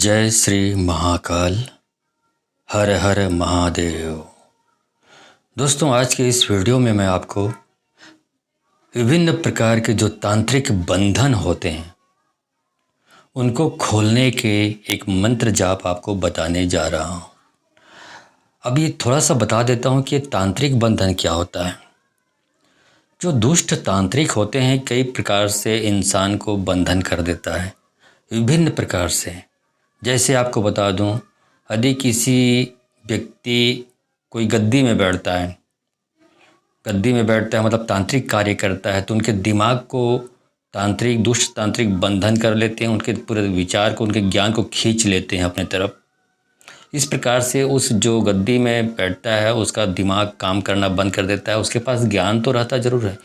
जय श्री महाकाल। हर हर महादेव। दोस्तों, आज के इस वीडियो में मैं आपको विभिन्न प्रकार के जो तांत्रिक बंधन होते हैं उनको खोलने के एक मंत्र जाप आपको बताने जा रहा हूँ। अब ये थोड़ा सा बता देता हूँ कि तांत्रिक बंधन क्या होता है। जो दुष्ट तांत्रिक होते हैं कई प्रकार से इंसान को बंधन कर देता है, विभिन्न प्रकार से। जैसे आपको बता दूं, यदि किसी व्यक्ति कोई गद्दी में बैठता है मतलब तांत्रिक कार्य करता है, तो उनके दिमाग को दुष्ट तांत्रिक बंधन कर लेते हैं, उनके पूरे विचार को, उनके ज्ञान को खींच लेते हैं अपने तरफ। इस प्रकार से उस जो गद्दी में बैठता है उसका दिमाग काम करना बंद कर देता है। उसके पास ज्ञान तो रहता ज़रूर है,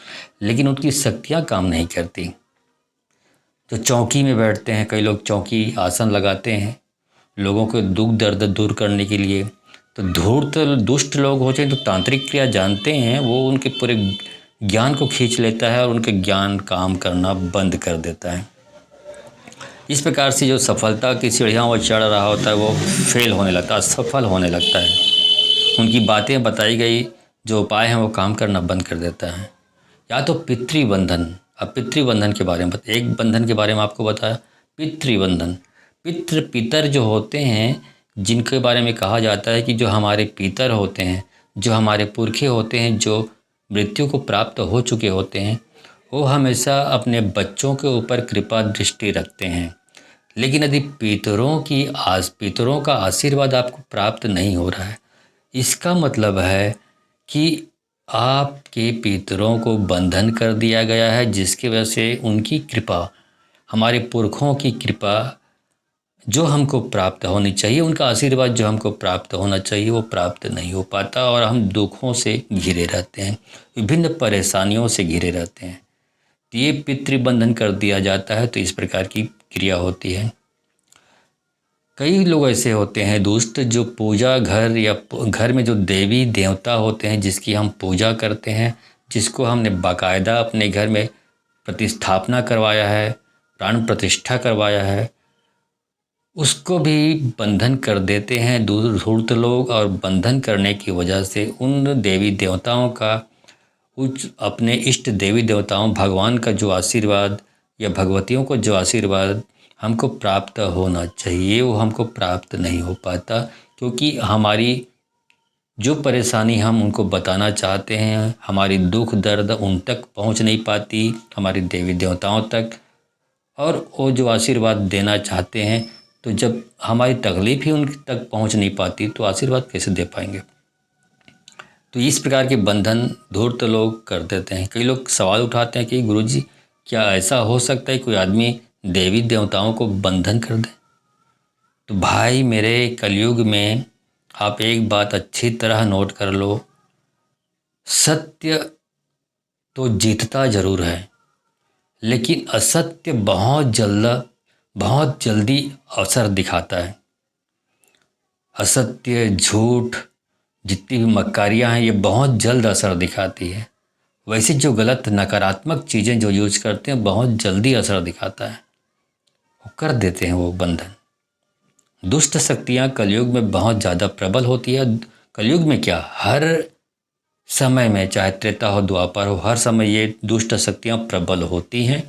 लेकिन उनकी शक्तियाँ काम नहीं करती। जो चौकी में बैठते हैं, कई लोग चौकी आसन लगाते हैं लोगों के दुख दर्द दूर करने के लिए। तो धूर्त दुष्ट लोग होते हैं तो तांत्रिक क्रिया जानते हैं, वो उनके पूरे ज्ञान को खींच लेता है और उनके ज्ञान काम करना बंद कर देता है। इस प्रकार से जो सफलता की सीढ़ियाँ वो चढ़ रहा होता है वो फेल होने लगता है, असफल होने लगता है। उनकी बातें बताई गई जो उपाय हैं वो काम करना बंद कर देता है। या तो पितृबंधन। अब पितृबंधन के बारे में एक बंधन के बारे में आपको बताया, पितृबंधन। पितर जो होते हैं, जिनके बारे में कहा जाता है कि जो हमारे पितर होते हैं, जो हमारे पुरखे होते हैं, जो मृत्यु को प्राप्त हो चुके होते हैं, वो हमेशा अपने बच्चों के ऊपर कृपा दृष्टि रखते हैं। लेकिन यदि पितरों का आशीर्वाद आपको प्राप्त नहीं हो रहा है, इसका मतलब है कि आपके पितरों को बंधन कर दिया गया है, जिसकी वजह से उनकी कृपा, हमारे पुरखों की कृपा जो हमको प्राप्त होनी चाहिए, उनका आशीर्वाद जो हमको प्राप्त होना चाहिए वो प्राप्त नहीं हो पाता और हम दुखों से घिरे रहते हैं, विभिन्न परेशानियों से घिरे रहते हैं। तो ये पितृबंधन कर दिया जाता है। तो इस प्रकार की क्रिया होती है। कई लोग ऐसे होते हैं दुष्ट, जो पूजा घर या घर में जो देवी देवता होते हैं जिसकी हम पूजा करते हैं, जिसको हमने बाकायदा अपने घर में प्रतिस्थापना करवाया है, प्राण प्रतिष्ठा करवाया है, उसको भी बंधन कर देते हैं धूर्त लोग। और बंधन करने की वजह से उन देवी देवताओं का, अपने इष्ट देवी देवताओं, भगवान का जो आशीर्वाद या भगवतियों को जो आशीर्वाद हमको प्राप्त होना चाहिए वो हमको प्राप्त नहीं हो पाता, क्योंकि हमारी जो परेशानी हम उनको बताना चाहते हैं, हमारी दुख दर्द उन तक पहुंच नहीं पाती, हमारी देवी देवताओं तक। और वो जो आशीर्वाद देना चाहते हैं, तो जब हमारी तकलीफ़ ही उन तक पहुंच नहीं पाती तो आशीर्वाद कैसे दे पाएंगे। तो इस प्रकार के बंधन धूर्त लोग कर देते हैं। कई लोग सवाल उठाते हैं कि गुरुजी, क्या ऐसा हो सकता है कोई आदमी देवी देवताओं को बंधन कर दे? तो भाई मेरे, कलयुग में आप एक बात अच्छी तरह नोट कर लो, सत्य तो जीतता ज़रूर है, लेकिन असत्य बहुत जल्दी असर दिखाता है। असत्य, झूठ, जितनी भी मक्कारियाँ हैं ये बहुत जल्द असर दिखाती है। वैसे जो गलत नकारात्मक चीज़ें जो यूज करते हैं बहुत जल्दी असर दिखाता है, वो कर देते हैं वो बंधन। दुष्ट शक्तियाँ कलयुग में बहुत ज़्यादा प्रबल होती है। कलयुग में क्या, हर समय में, चाहे त्रेता हो द्वापर हो, हर समय ये दुष्ट शक्तियाँ प्रबल होती हैं।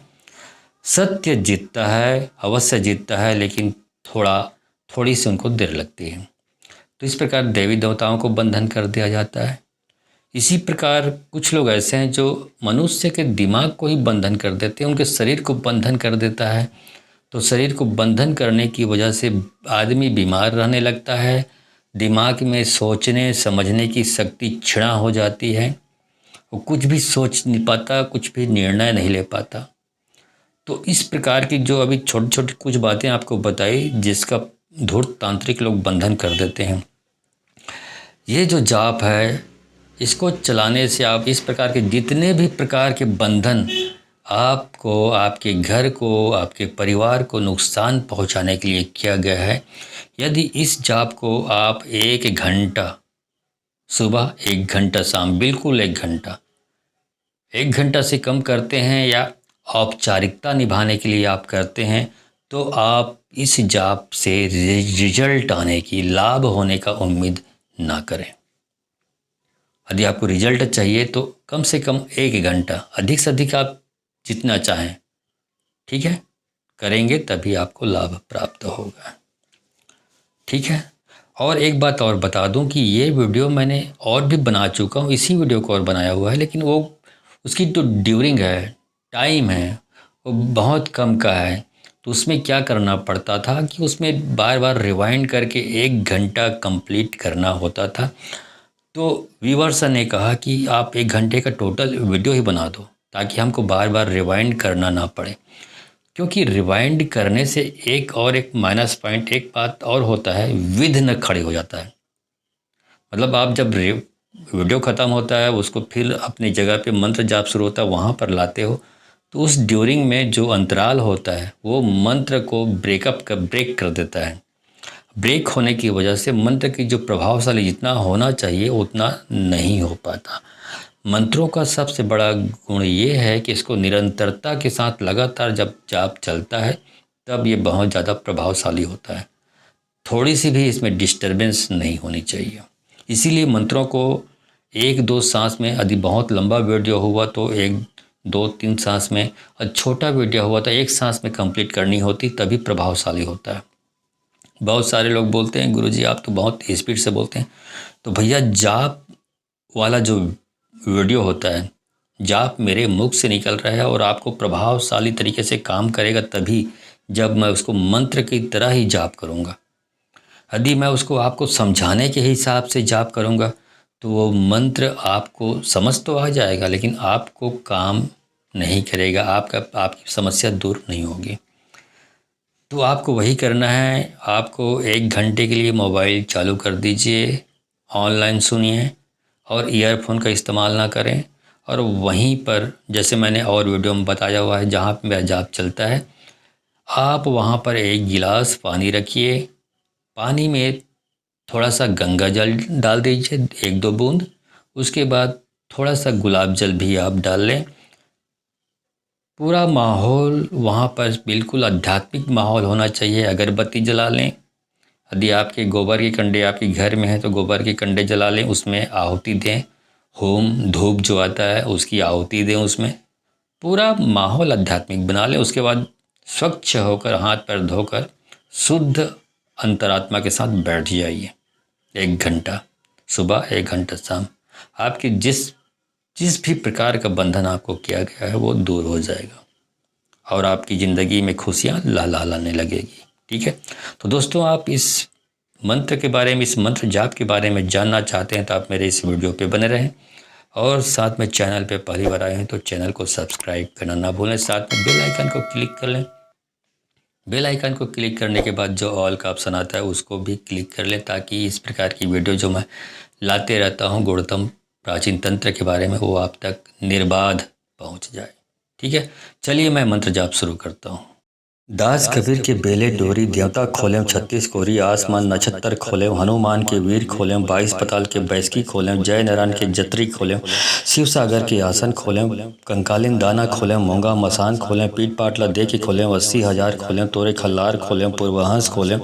सत्य जीतता है, अवश्य जीतता है, लेकिन थोड़ी सी उनको देर लगती है। तो इस प्रकार देवी देवताओं को बंधन कर दिया जाता है। इसी प्रकार कुछ लोग ऐसे हैं जो मनुष्य के दिमाग को ही बंधन कर देते हैं, उनके शरीर को बंधन कर देता है। तो शरीर को बंधन करने की वजह से आदमी बीमार रहने लगता है, दिमाग में सोचने समझने की शक्ति क्षीण हो जाती है, वो कुछ भी सोच नहीं पाता, कुछ भी निर्णय नहीं ले पाता। तो इस प्रकार की जो अभी छोटी छोटी कुछ बातें आपको बताई, जिसका धूर्त तांत्रिक लोग बंधन कर देते हैं। ये जो जाप है, इसको चलाने से आप इस प्रकार के जितने भी प्रकार के बंधन आपको, आपके घर को, आपके परिवार को नुकसान पहुंचाने के लिए किया गया है, यदि इस जाप को आप 1 घंटा सुबह, 1 घंटा शाम, बिल्कुल 1 घंटा, 1 घंटा से कम करते हैं या औपचारिकता निभाने के लिए आप करते हैं, तो आप इस जाप से रिजल्ट आने की, लाभ होने का उम्मीद ना करें। यदि आपको रिजल्ट चाहिए तो कम से कम 1 घंटा, अधिक से अधिक आप जितना चाहें, ठीक है, करेंगे तभी आपको लाभ प्राप्त होगा। ठीक है। और एक बात और बता दूं कि ये वीडियो मैंने और भी बना चुका हूँ, इसी वीडियो को और बनाया हुआ है, लेकिन वो उसकी जो ड्यूरिंग है, टाइम है, वो बहुत कम का है। तो उसमें क्या करना पड़ता था कि उसमें बार बार रिवाइंड करके 1 घंटा कंप्लीट करना होता था। तो व्यूअर्स ने कहा कि आप 1 घंटे का टोटल वीडियो ही बना दो ताकि हमको बार बार रिवाइंड करना ना पड़े। क्योंकि रिवाइंड करने से एक माइनस पॉइंट, एक बात और होता है, विघ्न खड़े हो जाता है। मतलब आप जब वीडियो ख़त्म होता है उसको फिर अपनी जगह पे मंत्र जाप शुरू होता है वहाँ पर लाते हो, तो उस ड्यूरिंग में जो अंतराल होता है वो मंत्र को ब्रेक कर देता है। ब्रेक होने की वजह से मंत्र की जो प्रभावशाली जितना होना चाहिए उतना नहीं हो पाता। मंत्रों का सबसे बड़ा गुण ये है कि इसको निरंतरता के साथ लगातार जब जाप चलता है तब ये बहुत ज़्यादा प्रभावशाली होता है। थोड़ी सी भी इसमें डिस्टरबेंस नहीं होनी चाहिए। इसीलिए मंत्रों को 1-2 सांस में, यदि बहुत लंबा वीडियो हुआ तो 1-2-3 सांस में, और छोटा वीडियो हुआ तो 1 सांस में कंप्लीट करनी होती, तभी प्रभावशाली होता है। बहुत सारे लोग बोलते हैं गुरुजी आप तो बहुत स्पीड से बोलते हैं। तो भैया जाप वाला जो वीडियो होता है, जाप मेरे मुख से निकल रहा है और आपको प्रभावशाली तरीके से काम करेगा तभी जब मैं उसको मंत्र की तरह ही जाप करूँगा। यदि मैं उसको आपको समझाने के हिसाब से जाप करूँगा तो वो मंत्र आपको समझ तो आ जाएगा लेकिन आपको काम नहीं करेगा, आपकी समस्या दूर नहीं होगी। तो आपको वही करना है, आपको 1 घंटे के लिए मोबाइल चालू कर दीजिए, ऑनलाइन सुनिए और ईयरफोन का इस्तेमाल ना करें। और वहीं पर जैसे मैंने और वीडियो में बताया हुआ है जहाँ पे मेरा जाप चलता है, आप वहाँ पर 1 गिलास पानी रखिए, पानी में थोड़ा सा गंगा जल डाल दीजिए, 1-2 बूंद। उसके बाद थोड़ा सा गुलाब जल भी आप डाल लें। पूरा माहौल वहाँ पर बिल्कुल आध्यात्मिक माहौल होना चाहिए। अगरबत्ती जला लें, यदि आपके गोबर के कंडे आपके घर में हैं तो गोबर के कंडे जला लें, उसमें आहुति दें। होम धूप जो आता है उसकी आहुति दें उसमें। पूरा माहौल आध्यात्मिक बना लें। उसके बाद स्वच्छ होकर, हाथ पैर धोकर, शुद्ध अंतरात्मा के साथ बैठ जाइए। 1 घंटा सुबह, 1 घंटा शाम। आपकी जिस भी प्रकार का बंधन आपको किया गया है वो दूर हो जाएगा और आपकी ज़िंदगी में खुशियाँ लहलहाने लगेगी। ठीक है। तो दोस्तों, आप इस मंत्र के बारे में, इस मंत्र जाप के बारे में जानना चाहते हैं तो आप मेरे इस वीडियो पे बने रहें और साथ में चैनल पे पहली बार आए हैं तो चैनल को सब्सक्राइब करना ना भूलें। साथ में बेल आइकन को क्लिक कर लें। बेल आइकन को क्लिक करने के बाद जो ऑल का ऑप्शन आता है उसको भी क्लिक कर लें ताकि इस प्रकार की वीडियो जो मैं लाते रहता हूँ गुणतम प्राचीन तंत्र के बारे में वो आप तक निर्बाध पहुँच जाए। ठीक है। चलिए मैं मंत्र जाप शुरू करता हूँ। दास कबीर के बेले डोरी, देवता खोलें 36 कोरी, आसमान नक्षत्र खोलें, हनुमान के वीर खोलें, 22 पताल के बैसकी खोलें, जय नारायण के जत्री खोलें, शिव सागर के आसन खोलें, कंकालीन दाना खोलें, मूंगा मसान खोलें, पीठ पाटला दे के खोलें, 80,000 खोलें, तोरे खल्लार खोलें, पूर्वहंस खोलें,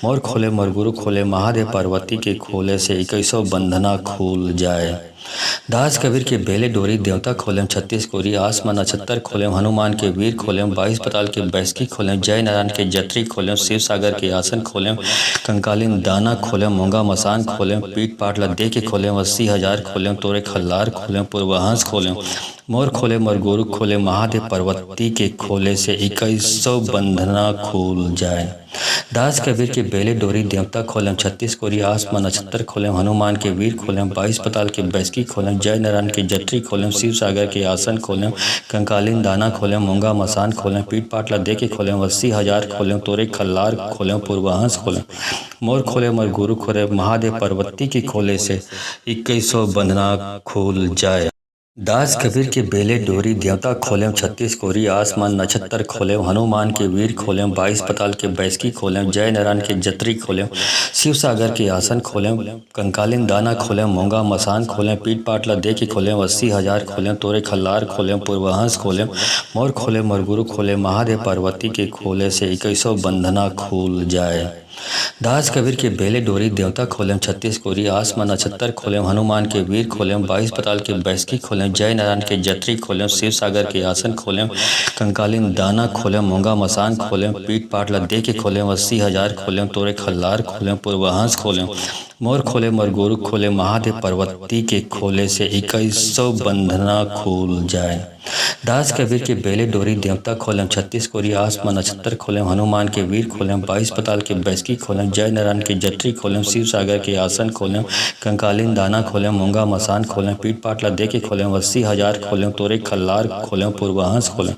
मोर खोलें, मोरगुरु खोलें, महादेव पार्वती के खोले से 2100 बंधना खुल जाए। दास कबीर के बेले डोरी, देवता खोलें 36 कोरी, आसमान नक्षत्र खोलें, हनुमान के वीर खोलें, 22 पताल के बैसकी खोलें, जय नारायण के जत्री खोलें, शिव सागर के आसन खोलें, कंकालीन दाना खोलें, मूंगा मसान खोलें, पीठ पाटला दे के खोलें, 80,000 खोलें, तोरे खल्लार खोलें, पूर्वहंस खोलें, मोर खोले, मोरगुरु खोले, महादेव पार्वती के खोले से 2100 बंधना खुल जाए। दास कबीर के बेले डोरी, देवता खोलें 36 कोरी, आसमान नक्षत्र खोलें, हनुमान के वीर खोलें, 22 पताल के बैसकी खोलें, जय नारायण के जत्री खोलें, शिव सागर के आसन खोलें, कंकालीन दाना खोलें, मूंगा मसान खोलें, पीठ पाटला दे के खोलें, 80,000 खोलें, तोरे खल्लार खोलें, पूर्वहंस खोलें, मोर खोले, मोरगुरु खोले, महादेव पार्वती के खोले से 2100 बंधना खुल जाए। दास कबीर के बेले डोरी देवता खोलें 36 कोरी आसमान नक्षत्र खोलें हनुमान के वीर खोलें 22 पताल के बैसकी खोलें जय नारायण के जत्री खोलें शिव सागर के आसन खोलें कंकालीन दाना खोलें मूंगा मसान खोलें पीठ पाटला दे के खोलें 80,000 खोलें तोरे खल्लार खोलें पूर्वहंस खोलें मोर खोलें मरगुरु खोलें महादेव पार्वती के खोले से 2100 बंधना खुल जाए। दास कबीर के बेले डोरी देवता खोलें 36 कोरी आसमान नक्षत्र खोलें हनुमान के वीर खोलें 22 पताल के बैसकी खोलें जय नारायण के जत्री खोलें शिव सागर के आसन खोलें कंकालीन दाना खोलें मूंगा मसान खोलें पीठ पाटला दे के खोलें 80,000 खोलें तोरे खल्लार खोलें पूर्वहंस खोलें मोर खोले मरगुरु खोले महादेव पार्वती के खोले से 2100 बंधना खुल जाए। दास कबीर के बेले डोरी देवता खोलें 36 कोरी आसमान नक्षत्र खोलें हनुमान के वीर खोलें 22 पताल के बैसकी खोलें जय नारायण के जत्री खोलें शिव सागर के आसन खोलें कंकालीन दाना खोलें मूंगा मसान खोलें पीठ पाटला दे के खोलें 80,000 खोलें तोरे खल्लार खोलें पूर्वहंस खोलें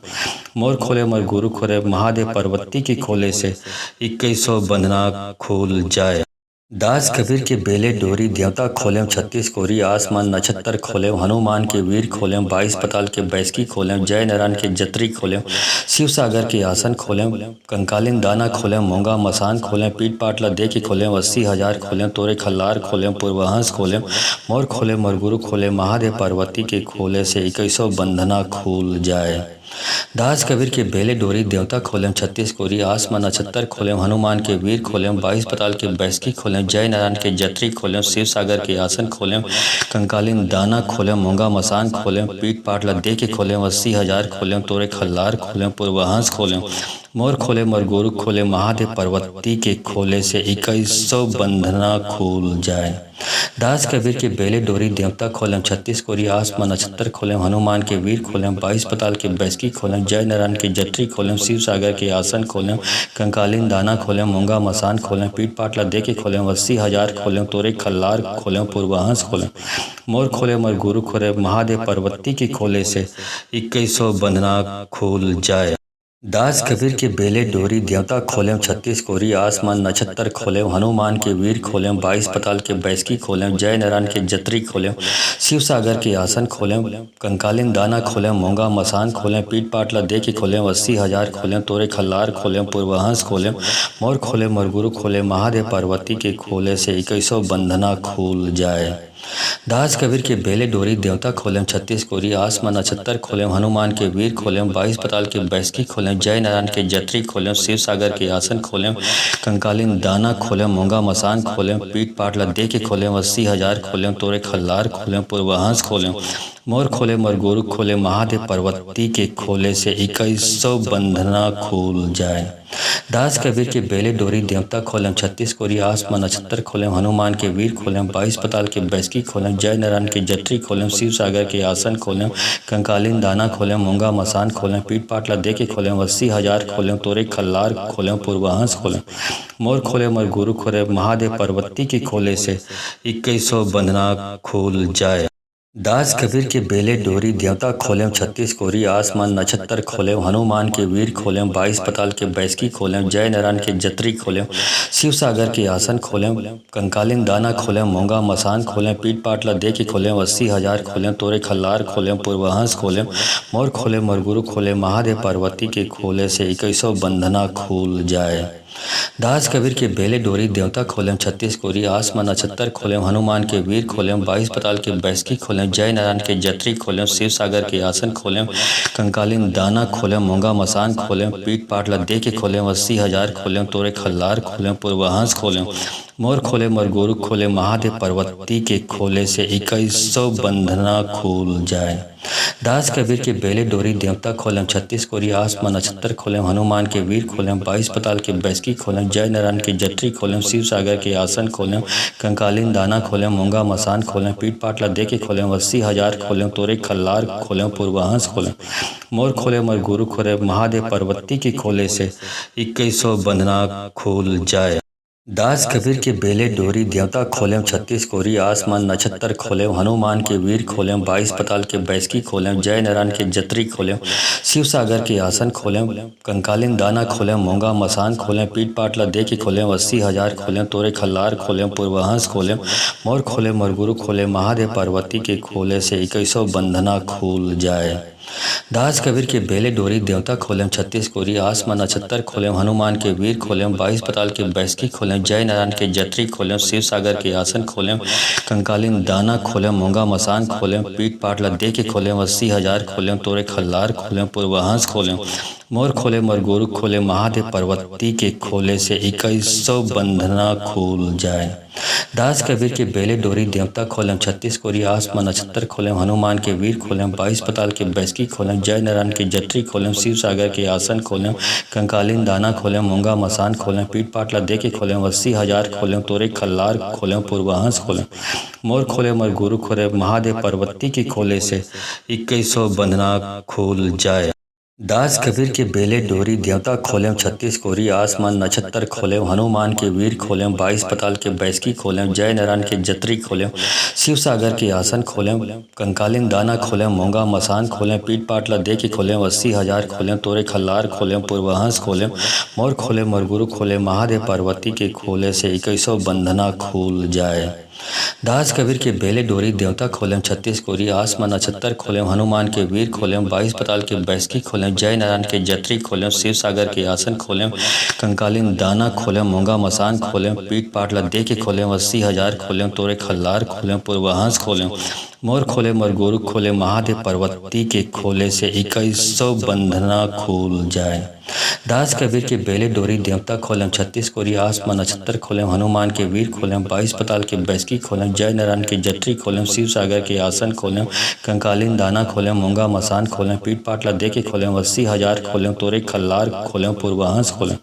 मोर खोले मरगुरु खोले महादेव पार्वती के खोले से 2100 बंधना खुल जाए। दास कबीर के बेले डोरी देवता खोलें 36 कोरी आसमान नक्षत्र खोलें हनुमान के वीर खोलें 22 पताल के बैसकी खोलें जय नारायण के जत्री खोलें शिव सागर के आसन खोलें कंकालीन दाना खोलें मूंगा मसान खोलें पीठ पाटला दे के खोलें 80,000 खोलें तोरे खल्लार खोलें पूर्वहंस खोलें मोर खोले मरगुरु खोले महादेव पार्वती के खोले से 2100 बंधना खुल जाए। दास कबीर के बेले डोरी देवता खोलें 36 कोरी आसमान नक्षत्र खोलें हनुमान के वीर खोलें 22 पताल के बैसकी खोलें जय नारायण के जत्री खोलें शिव सागर के आसन खोलें कंकालीन दाना खोलें मूंगा मसान खोलें पीठ पाटला दे के खोलें 80,000 खोलें तोरे खल्लार खोलें पूर्वहंस खोलें मोर खोले मरगुरु खोले महादेव पार्वती के खोले से 2100 बंधना खुल जाए। दास कबीर के बेले डोरी देवता खोलें 36 कोरी आसमान नक्षत्र खोलें हनुमान के वीर खोलें 22 पताल के बैसकी खोलें जय नारायण के जत्री खोलें शिव सागर के आसन खोलें कंकालीन दाना खोलें मूंगा मसान खोलें पीठ पाटला दे के खोलें 80,000 खोलें तोरे खल्लार खोलें पूर्वहंस खोलें मोर खोले मरगुरु खोले महादेव पार्वती के खोले से 2100 बंधना खुल जाए। दास कबीर के बेले डोरी देवता खोलें 36 कोरी आसमान नक्षत्र खोलें हनुमान के वीर खोलें 22 पताल के बैसकी खोलें जय नारायण के जत्री खोलें शिव सागर के आसन खोलें कंकालीन दाना खोलें मूंगा मसान खोलें पीठ पाटला दे के खोलें 80,000 खोलें तोरे खल्लार खोलें पूर्वहंस खोलें मोर खोले मरगुरु खोले महादेव पार्वती के खोले से 2100 बंधना खुल जाए। दास कबीर के बेले डोरी देवता खोलें 36 कोरी आसमान नक्षत्र खोलें हनुमान के वीर खोलें 22 पताल के बैसकी खोलें जय नारायण के जत्री खोलें शिव सागर के आसन खोलें कंकालीन दाना खोलें मूंगा मसान खोलें पीठ पाटला दे के खोलें 80,000 खोलें तोरे खल्लार खोलें पूर्वहंस खोलें मोर खोले मरगुरु खोले महादेव पार्वती के खोले से 2100 बंधना खुल जाए। दास कबीर के बेले डोरी देवता खोलें 36 कोरी आसमान नक्षत्र खोलें हनुमान के वीर खोलें 22 पताल के बैसकी खोलें जय नारायण के जत्री खोलें शिव सागर के आसन खोलें कंकालीन दाना खोलें मूंगा मसान खोलें पीठ पाटला दे के खोलें 80,000 खोलें तोरे खल्लार खोलें पूर्वहंस खोलें मोर खोले मरगुरु खोले महादेव पार्वती के खोले से 2100 बंधना खुल जाए। दास कबीर के बेले डोरी देवता खोलें 36 कोरी आसमान नक्षत्र खोलें हनुमान के वीर खोलें 22 पताल के बैसकी खोलें जय नारायण के जत्री खोलें शिव सागर के आसन खोलें कंकालीन दाना खोलें मूंगा मसान खोलें पीठ पाटला दे के खोलें 80,000 खोलें तोरे खल्लार खोलें पूर्वहंस खोलें मोर खोले मरगुरु खोले महादेव पार्वती के खोले से 2100 बंधना खुल जाए। दास कबीर के बेले डोरी देवता खोलें 36 कोरी आसमान नक्षत्र खोलें हनुमान के वीर खोलें 22 पताल के बैसकी खोलें जय नारायण के जत्री खोलें शिव सागर के आसन खोलें कंकालीन दाना खोलें मूंगा मसान खोलें पीठ पाटला दे के खोलें 80,000 खोलें तोरे खल्लार खोलें पूर्वहंस खोलें मोर खोले मरगुरु खोले महादेव पार्वती के खोले से 2100 बंधना खुल जाए। दास कबीर के बेले डोरी देवता खोलें 36 कोरी आसमान नक्षत्र खोलें हनुमान के वीर खोलें 22 पताल के बैसकी खोलें जय नारायण के जत्री खोलें शिव सागर के आसन खोलें कंकालीन दाना खोलें मूंगा मसान खोलें पीठ पाटला दे के खोलें 80,000 खोलें तोरे खल्लार खोलें पूर्वहंस खोलें मोर खोले मरगुरु खोले महादेव पार्वती के खोले से 2100 बंधना खुल जाए। दास कबीर के बेले डोरी देवता खोलें 36 कोरी आसमान नक्षत्र खोलें हनुमान के वीर खोलें 22 पताल के बैसकी खोलें जय नारायण के जत्री खोलें शिव सागर के आसन खोलें कंकालीन दाना खोलें मूंगा मसान खोलें पीठ पाटला दे के खोलें 80,000 खोलें तोरे खल्लार खोलें पूर्वहंस खोलें मोर खोलें मरगुरु खोलें महादेव पार्वती के खोले से 2100 बंधना खुल जाए। दास कबीर के बेले डोरी देवता खोलें 36 कोरी आसमान नक्षत्र खोलें हनुमान के वीर खोलें 22 पताल के बैसकी खोलें जय नारायण के जत्री खोलें शिव सागर के आसन खोलें कंकालीन दाना खोलें मूंगा मसान खोलें पीठ पाटला दे के खोलें 80,000 खोलें तोरे खल्लार खोलें पूर्वहंस खोलें मोर खोले मरगुरु खोले महादेव पार्वती के खोले से 2100 बंधना खुल जाए। दास कबीर के बेले डोरी देवता खोलें 36 कोरी आसमान नक्षत्र खोलें हनुमान के वीर खोलें 22 पताल के बैसकी खोलें जय नारायण के जत्री खोलें शिव सागर के आसन खोलें कंकालीन दाना खोलें मूंगा मसान खोलें पीठ पाटला दे के खोलें 80,000 खोलें तोरे खल्लार खोलें पूर्वहंस खोलें मोर खोले मरगुरु खोले महादेव पार्वती के खोले से 2100 बंधना खुल जाए। दास कबीर के बेले डोरी देवता खोलें 36 कोरी आसमान नक्षत्र खोलें हनुमान के वीर खोलें 22 पताल के बैसकी खोलें जय नारायण के जत्री खोलें शिव सागर के आसन खोलें कंकालीन दाना खोलें मूंगा मसान खोलें पीठ पाटला दे के खोलें 80,000 खोलें तोरे खल्लार खोलें पूर्वहंस खोलें मोर खोले मरगुरु खोले महादेव पार्वती के खोले से 2100 बंधना खुल जाए। दास कबीर के बेले डोरी देवता खोलें 36 कोरी आसमान नक्षत्र खोलें हनुमान के वीर खोलें 22 पताल के बैसकी खोलें जय नारायण के जत्री खोलें शिव सागर के आसन खोलें कंकालीन दाना खोलें मूंगा मसान खोलें पीठ पाटला दे के खोलें 80,000 खोलें तोरे खल्लार खोलें पूर्वहंस खोलें मोर खोले मरगुरु खोले महादेव पार्वती के खोले से 2100 बंधना खुल जाए। दास कबीर के बेले डोरी देवता खोलें 36 कोरी आसमान नक्षत्र खोलें हनुमान के वीर खोलें 22 पताल के बैसकी खोलें जय नारायण के जत्री खोलें शिव सागर के आसन खोलें कंकालीन दाना खोलें मूंगा मसान खोलें पीठ पाटला दे के खोलें 80,000 खोलें तोरे खल्लार खोलें पूर्वहंस खोलें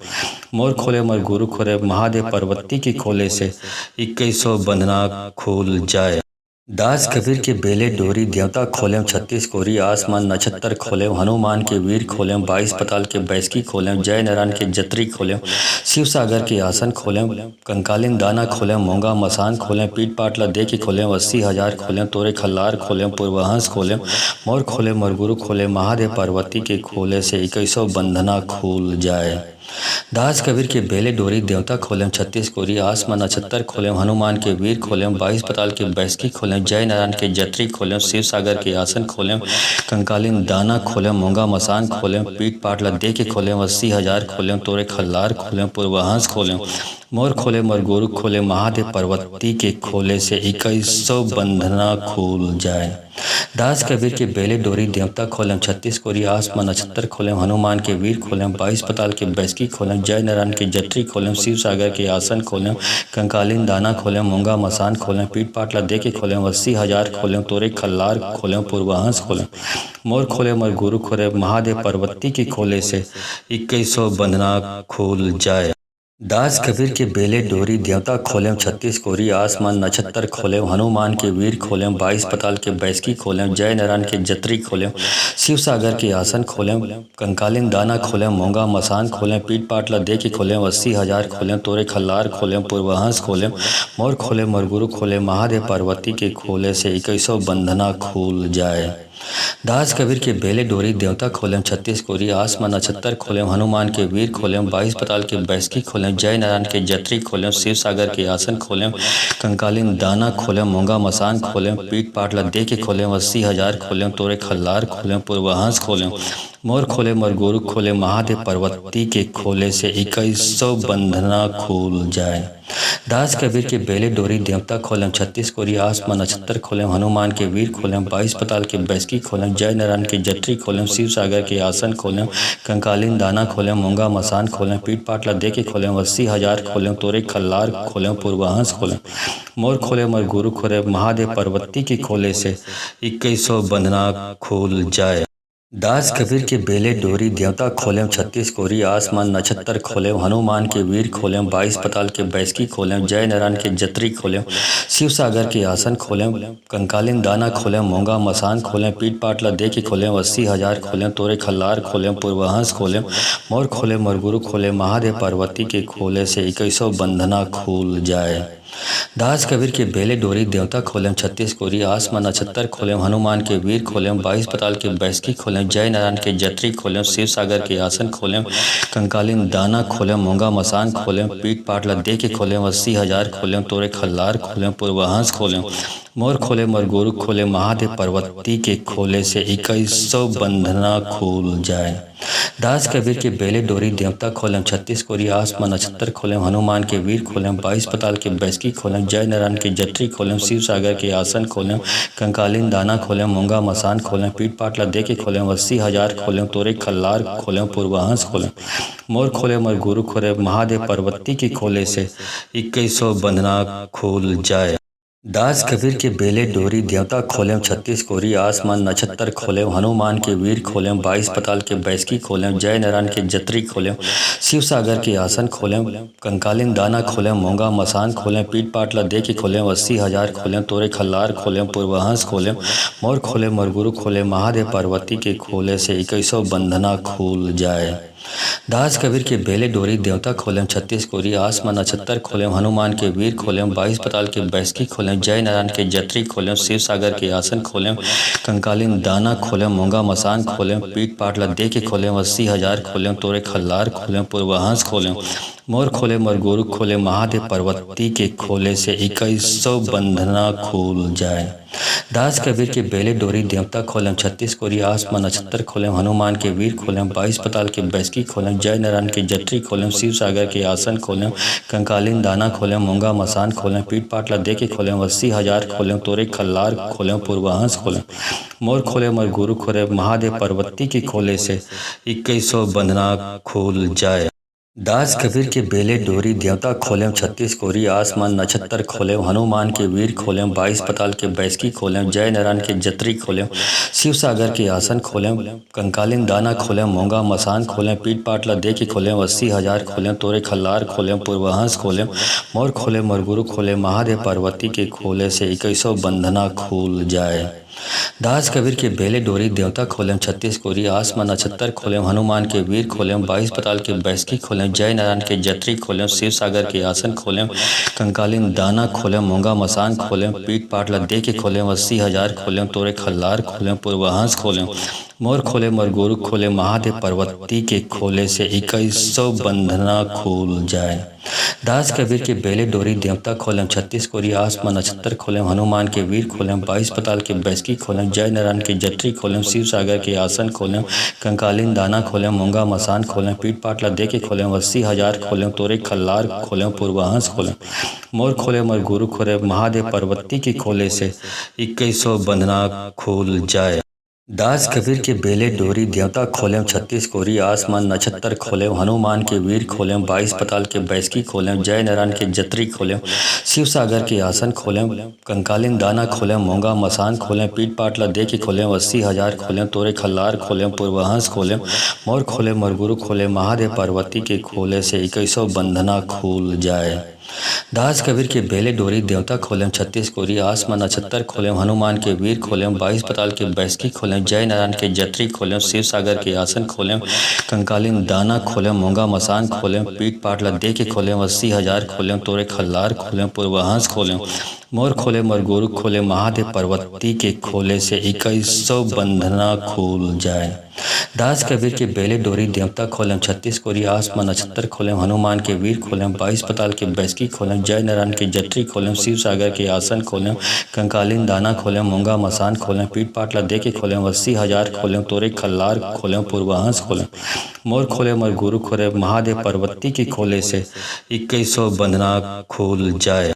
मोर खोले मरगुरु खोले महादेव पार्वती के खोले से 2100 बंधना खुल जाए। दास कबीर के बेले डोरी देवता खोलें 36 कोरी आसमान नक्षत्र खोलें हनुमान के वीर खोलें 22 पताल के बैसकी खोलें जय नारायण के जत्री खोलें शिव सागर के आसन खोलें कंकालीन दाना खोलें मूंगा मसान खोलें पीठ पाटला दे के खोलें 80,000 खोलें तोरे खल्लार खोलें पूर्वहंस खोलें मोर खोले मरगुरु खोले महादेव पार्वती के खोले से 2100 बंधना खुल जाए। दास कबीर के बेले डोरी देवता खोलें 36 कोरी आसमान नक्षत्र खोलें हनुमान के वीर खोलें 22 पताल के बैसकी खोलें जय नारायण के जत्री खोलें शिव सागर के आसन खोलें कंकालीन दाना खोलें मूंगा मसान खोलें पीठ पाटला दे के खोलें 80,000 खोलें तोरे खल्लार खोलें पूर्वहंस खोलें मोर खोले मरगुरु खोले महादेव पार्वती के खोले से 2100 बंधना खुल जाए। दास कबीर के बेले डोरी देवता खोलें 36 कोरी आसमान नक्षत्र खोलें हनुमान के वीर खोलें 22 पताल के बैसकी खोलें जय नारायण के जत्री खोलें शिव सागर के आसन खोलें कंकालीन दाना खोलें मूंगा मसान खोलें पीठ पाटला दे के खोलें 80,000 खोलें तोरे खल्लार खोलें पूर्वहंस खोलें मोर खोले मरगुरु खोले महादेव पार्वती के खोले से 2100 बंधना खुल जाए। दास कबीर के बेले डोरी देवता खोलें 36 कोरी आसमान नक्षत्र खोलें हनुमान के वीर खोलें 22 पताल के बैसकी खोलें जय नारायण के जत्री खोलें शिव सागर के आसन खोलें कंकालीन दाना खोलें मूंगा मसान खोलें पीठ पाटला दे के खोलें 80,000 खोलें तोरे खल्लार खोलें पूर्वहंस खोलें मोर खोले मरगुरु खोले महादेव पार्वती के खोले से 2100 बंधना खुल जाए। दास कबीर के बेले डोरी देवता खोलें 36 कोरी आसमान नक्षत्र खोलें हनुमान के वीर खोलें 22 पताल के बैसकी खोलें जय नारायण के जत्री खोलें शिव सागर के आसन खोलें कंकालीन दाना खोलें मूंगा मसान खोलें पीठ पाटला दे के खोलें 80,000 खोलें तोरे खल्लार खोलें पूर्वहंस खोलें मोर खोले मरगुरु खोले महादेव पार्वती के खोले से 2100 बंधना खुल जाए। दास कबीर के बेले डोरी देवता खोलें 36 कोरी आसमान नक्षत्र खोलें हनुमान के वीर खोलें 22 पताल के बैसकी खोलें जय नारायण के जत्री खोलें शिव सागर के आसन खोलें कंकालीन दाना खोलें मूंगा मसान खोलें पीठ पाटला दे के खोलें 80,000 खोलें तोरे खल्लार खोलें पूर्वहंस खोलें मोर खोले मरगुरु खोले महादेव पार्वती के खोले से 2100 बंधना खुल जाए। दास कबीर के बेले डोरी देवता खोलेम 36 कोरी आसमान नक्षत्र खोलेम हनुमान के वीर खोलेम 22 पताल के बैसकी खोलेम जय नारायण के जत्री खोलेम शिव सागर के आसन खोलेम कंकालिन दाना खोलेम मोंगा मसान खोलेम पीठ पाटला दे के खोलेम 80,000 खोलेम तोरे खल्लार खोलेम पूर्वहंस खोलेम मोर खोलेम और गुरु खोलेम महादेव पार्वती के खोले से 2100 बंधना खुल जाए। दास कबीर के बेले डोरी देवता खोलेम 36 कोरी आसमान नक्षत्र खोलेम हनुमान के वीर खोलेम 22 पताल के बैसकी खोलेम जय नारायण के जत्री खोलेम शिव सागर के आसन खोलेम कंकालिन दाना खोलेम मोंगा मसान खोलेम पीठ पाटला दे के खोलेम 80,000 खोलेम तोरे खल्लार खोलेम पूर्वहंस खोलेम मोर खोलेम और गुरु खोलेम महादेव पार्वती के खोले से 2100 बंधना खुल जाए। दास कबीर के बेले डोरी देवता खोलेम 36 कोरी आसमान नक्षत्र खोलेम हनुमान के वीर खोलेम 22 पताल के बैसकी खोलेम जय नारायण के जत्री खोलेम शिव सागर के आसन खोलेम कंकालिन दाना खोलेम मोंगा मसान खोलेम पीठ पाटला दे के खोलेम 80,000 खोलेम तोरे खल्लार खोलेम पूर्वहंस खोलेम मोर खोलेम और गुरु खोलेम महादेव पार्वती के खोले से 2100 बंधना खुल जाए। दास कबीर के बेले डोरी देवता खोलेम 36 कोरी आसमान नक्षत्र खोलेम हनुमान के वीर खोलेम 22 पताल के बैसकी खोलेम जय नारायण के जत्री खोलेम शिव सागर के आसन खोलेम कंकालिन दाना खोलेम मोंगा मसान खोलेम पीठ पाटला दे के खोलेम 80,000 खोलेम तोरे खल्लार खोलेम पूर्वहंस खोलेम मोर खोलेम और गुरु खोलेम महादेव पार्वती के खोले से 2100 बंधना खुल जाए। दास कबीर के बेले डोरी देवता खोलेम 36 कोरी आसमान नक्षत्र खोलेम हनुमान के वीर खोलेम 22 पताल के बैसकी खोलेम जय नारायण के जत्री खोलेम शिव सागर के आसन खोलेम कंकालिन दाना खोलेम मोंगा मसान खोलेम पीठ पाटला दे के खोलेम 80,000 खोलेम तोरे खल्लार खोलेम पूर्वहंस खोलेम मोर खोलेम और गुरु खोलेम महादेव पार्वती के खोले से 2100 बंधना खुल जाए। दास कबीर के बेले डोरी देवता खोलेम 36 कोरी आसमान नक्षत्र खोलेम हनुमान के वीर खोलेम 22 पताल के बैसकी खोलेम जय नारायण के जत्री खोलेम शिव सागर के आसन खोलेम कंकालिन दाना खोलेम मोंगा मसान खोलेम पीठ पाटला दे के खोलेम 80,000 खोलेम तोरे खल्लार खोलेम पूर्वहंस खोलेम मोर खोलेम और गुरु खोलेम महादेव पार्वती के खोले से 2100 बंधना खुल जाए। दास कबीर के बेले डोरी देवता खोलेम 36 कोरी आसमान नक्षत्र खोलेम हनुमान के वीर खोलेम 22 पताल के बैसकी खोलेम जय नारायण के जत्री खोलेम शिव सागर के आसन खोलेम कंकालिन दाना खोलेम मोंगा मसान खोलेम पीठ पाटला दे के खोलेम 80,000 खोलेम तोरे खल्लार खोलेम पूर्वहंस खोलेम मोर खोलेम और गुरु खोलेम महादेव पार्वती के खोले से 2100 बंधना खुल जाए। दास कबीर के बेले डोरी देवता खोलेम 36 कोरी आसमान नक्षत्र खोलेम हनुमान के वीर खोलेम 22 पताल के बैसकी खोलेम जय नारायण के जत्री खोलेम शिव सागर के आसन खोलेम कंकालिन दाना खोलेम मोंगा मसान खोलेम पीठ पाटला दे के खोलेम 80,000 खोलेम तोरे खल्लार खोलेम पूर्वहंस खोलेम मोर खोलेम और गुरु खोलेम महादेव पार्वती के खोले से 2100 बंधना खुल जाए। दास कबीर के बेले डोरी देवता खोलेम 36 कोरी आसमान नक्षत्र खोलेम हनुमान के वीर खोलेम 22 पताल के बैसकी खोलेम जय नारायण के जत्री खोलेम शिव सागर के आसन खोलेम कंकालिन दाना खोलेम मोंगा मसान खोलेम पीठ पाटला दे के खोलेम 80,000 खोलेम तोरे खल्लार खोलेम पूर्वहंस खोलेम मोर खोलेम और गुरु खोलेम महादेव पार्वती के खोले से 2100 बंधना खुल जाए। दास कबीर के बेले डोरी देवता खोलेम 36 कोरी आसमान नक्षत्र खोलेम हनुमान के वीर खोलेम 22 पताल के बैसकी खोलेम जय नारायण के जत्री खोलेम शिव सागर के आसन खोलेम कंकालिन दाना खोलेम मोंगा मसान खोलेम पीठ पाटला दे के खोलेम 80,000 खोलेम तोरे खल्लार खोलेम पूर्वहंस खोलेम मोर खोलेम और गुरु खोलेम महादेव पार्वती के खोले से 2100 बंधना खुल जाए। दास कबीर के बेले डोरी देवता खोलेम 36 कोरी आसमान नक्षत्र खोलेम हनुमान के वीर खोलेम 22 पताल के बैसकी खोलेम जय नारायण के जत्री खोलेम शिव सागर के आसन खोलेम कंकालिन दाना खोलेम मोंगा मसान खोलेम पीठ पाटला दे के खोलेम 80,000 खोलेम तोरे खल्लार खोलेम पूर्वहंस खोलेम मोर खोलेम और गुरु खोलेम महादेव पार्वती के खोले से 2100 बंधना खुल जाए। दास कबीर के बेले डोरी देवता खोलेम 36 कोरी आसमान नक्षत्र खोलेम हनुमान के वीर खोलेम 22 पताल के बैसकी खोलेम जय नारायण के जत्री खोलेम शिव सागर के आसन खोलेम कंकालिन दाना खोलेम मोंगा मसान खोलेम पीठ पाटला दे के खोलेम 80,000 खोलेम तोरे खल्लार खोलेम पूर्वहंस खोलेम मोर खोलेम और गुरु खोलेम महादेव पार्वती के खोले से 2100 बंधना खुल जाए।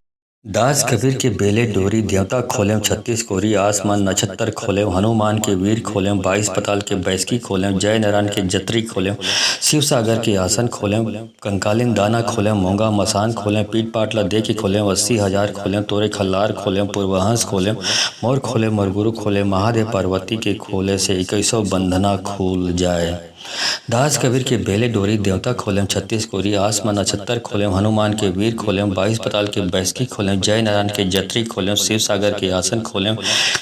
दास कबीर के बेले डोरी देवता खोलेम 36 कोरी आसमान नक्षत्र खोलेम हनुमान के वीर खोलेम 22 पताल के बैसकी खोलेम जय नारायण के जत्री खोलेम शिव सागर के आसन खोलेम कंकालिन दाना खोलेम मोंगा मसान खोलेम पीठ पाटला दे के खोलेम 80,000 खोलेम तोरे खल्लार खोलेम पूर्वहंस खोलेम मोर खोलेम मरगुरु खोलेम महादेव पार्वती के खोले से 21 बंधना खुल जाए। दास कबीर के बेले डोरी देवता खोलेम 36 कोरी आसमान नक्षत्र खोलेम हनुमान के वीर खोलेम 22 पताल के बैसकी खोलेम जय नारायण के जत्री खोलेम शिव सागर के आसन खोलेम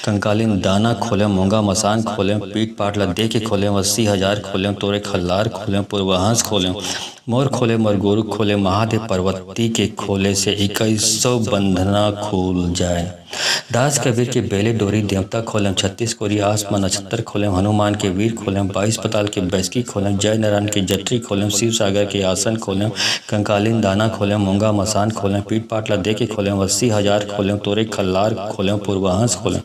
कंकालिन दाना खोलेम मोंगा मसान खोलेम पीठ पाटला दे के खोलेम 80,000 खोलेम तोरे खल्लार खोलेम पूर्वहंस खोलेम मोर खोले मरगुरु खोले महादेव पार्वती के खोले से 21 बंधना खुल जाए। दास कबीर के बेले डोरी देवता खोलेम 36 कोरी आसमान नक्षत्र खोलेम हनुमान के वीर खोलेम 22 पताल के बैसकी खोलेम जय नारायण के जत्री खोलेम शिव सागर के आसन खोलेम कंकालिन दाना खोलेम मोंगा मसान खोलेम पीठ पाटला दे के खोलेम 80,000 खोलेम तोरे खल्लार खोलेम पूर्वहंस खोलेम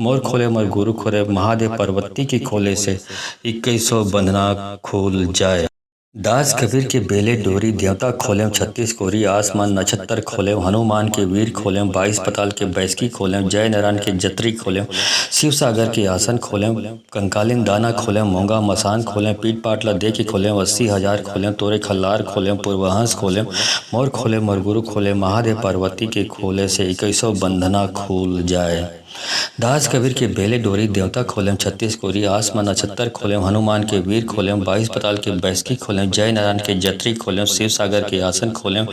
मोर खोले मरगुरु खोले महादेव पार्वती के खोले से 21 बंधना खुल जाए। दास कबीर के बेले डोरी देवता खोलेम 36 कोरी आसमान नक्षत्र खोलेम हनुमान के वीर खोलेम 22 पताल के बैसकी खोलेम जय नारायण के जत्री खोलेम शिव सागर के आसन खोलेम कंकालिन दाना खोलेम मोंगा मसान खोलेम पीठ पाटला दे के खोलेम 80,000 खोलेम तोरे खल्लार खोलेम पूर्वहंस खोलेम मोर खोले मरगुरु खोले महादेव पार्वती के खोले से 21 बंधना खुल जाए। दास कबीर के बेले डोरी देवता खोलेम 36 कोरी आसमान नक्षत्र खोलेम हनुमान के वीर खोलेम 22 पताल के बैसकी खोलेम जय नारायण के जत्री खोलेम शिव सागर के आसन खोलेम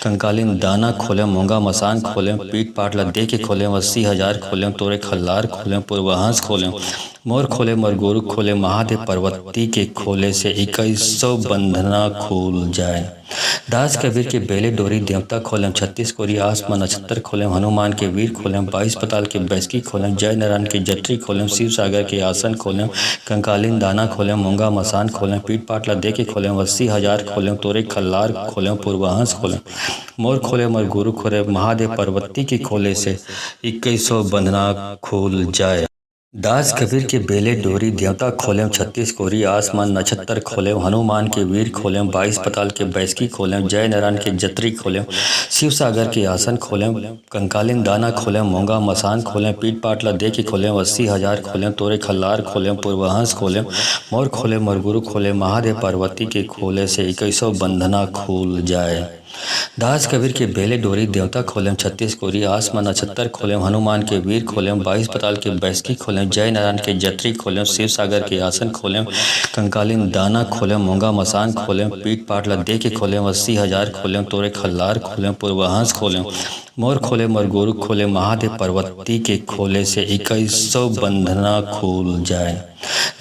कंकालिन दाना खोलेम मोंगा मसान खोलेम पीठ पाटला दे के खोलेम 80,000 खोलेम तोरे खल्लार खोलेम पूर्वहंस खोलेम मोर खोले मरगुरु खोले महादेव पार्वती के खोले से 21 बंधना खुल जाए। दास कबीर के बेले डोरी देवता खोलेम 36 कोरी आसमान नक्षत्र खोलेम हनुमान के वीर खोलेम 22 पताल के बैसकी खोलेम जय नारायण के जत्री खोलेम शिव सागर के आसन खोलेम कंकालिन दाना खोलेम मोंगा मसान खोलेम पीठ पाटला दे के खोलेम 80,000 खोलेम तोरे खल्लार खोलेम पूर्वहंस खोलेम मोर खोले मरगुरु खोले महादेव पार्वती के खोले से 21 बंधना खुल जाए। दास कबीर के बेले डोरी देवता खोलेम 36 कोरी आसमान नक्षत्र खोलेम हनुमान के वीर खोलेम 22 पताल के बैसकी खोलेम जय नारायण के जत्री खोलेम शिव सागर के आसन खोलेम कंकालिन दाना खोलेम मोंगा मसान खोलेम पीठ पाटला दे के खोलेम 80,000 खोलेम तोरे खल्लार खोलेम पूर्वहंस खोलेम मोर खोले मरगुरु खोले महादेव पार्वती के खोले से 21 बंधना खुल जाए। दास कबीर के बेले डोरी देवता खोलेम 36 कोरी आसमान नक्षत्र खोलेम हनुमान के वीर खोलेम 22 पताल के बैसकी खोलेम जय नारायण के जत्री खोलेम शिव सागर के आसन खोलेम कंकालिन दाना खोलेम मोंगा मसान खोलेम पीठ पाटला दे के खोलेम 80,000 खोलेम तोरे खल्लार खोलेम पूर्वहंस खोलेम मोर खोले मरगुरु खोले महादेव पार्वती के खोले से 21 बंधना खुल जाए।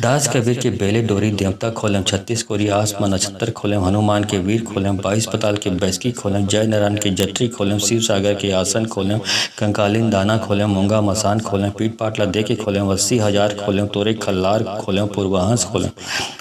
दास कबीर के बेले डोरी देवता खोलेम 36 कोरी आसमान नक्षत्र खोलेम हनुमान के वीर खोलेम 22 पताल के बैसकी खोलेम जय नारायण के जत्री खोलेम शिव सागर के आसन खोलेम कंकालिन दाना खोलेम मोंगा मसान खोलेम पीठ पाटला दे के खोलेम 80,000 खोलेम तोरे खल्लार खोलेम पूर्वहंस खोलेम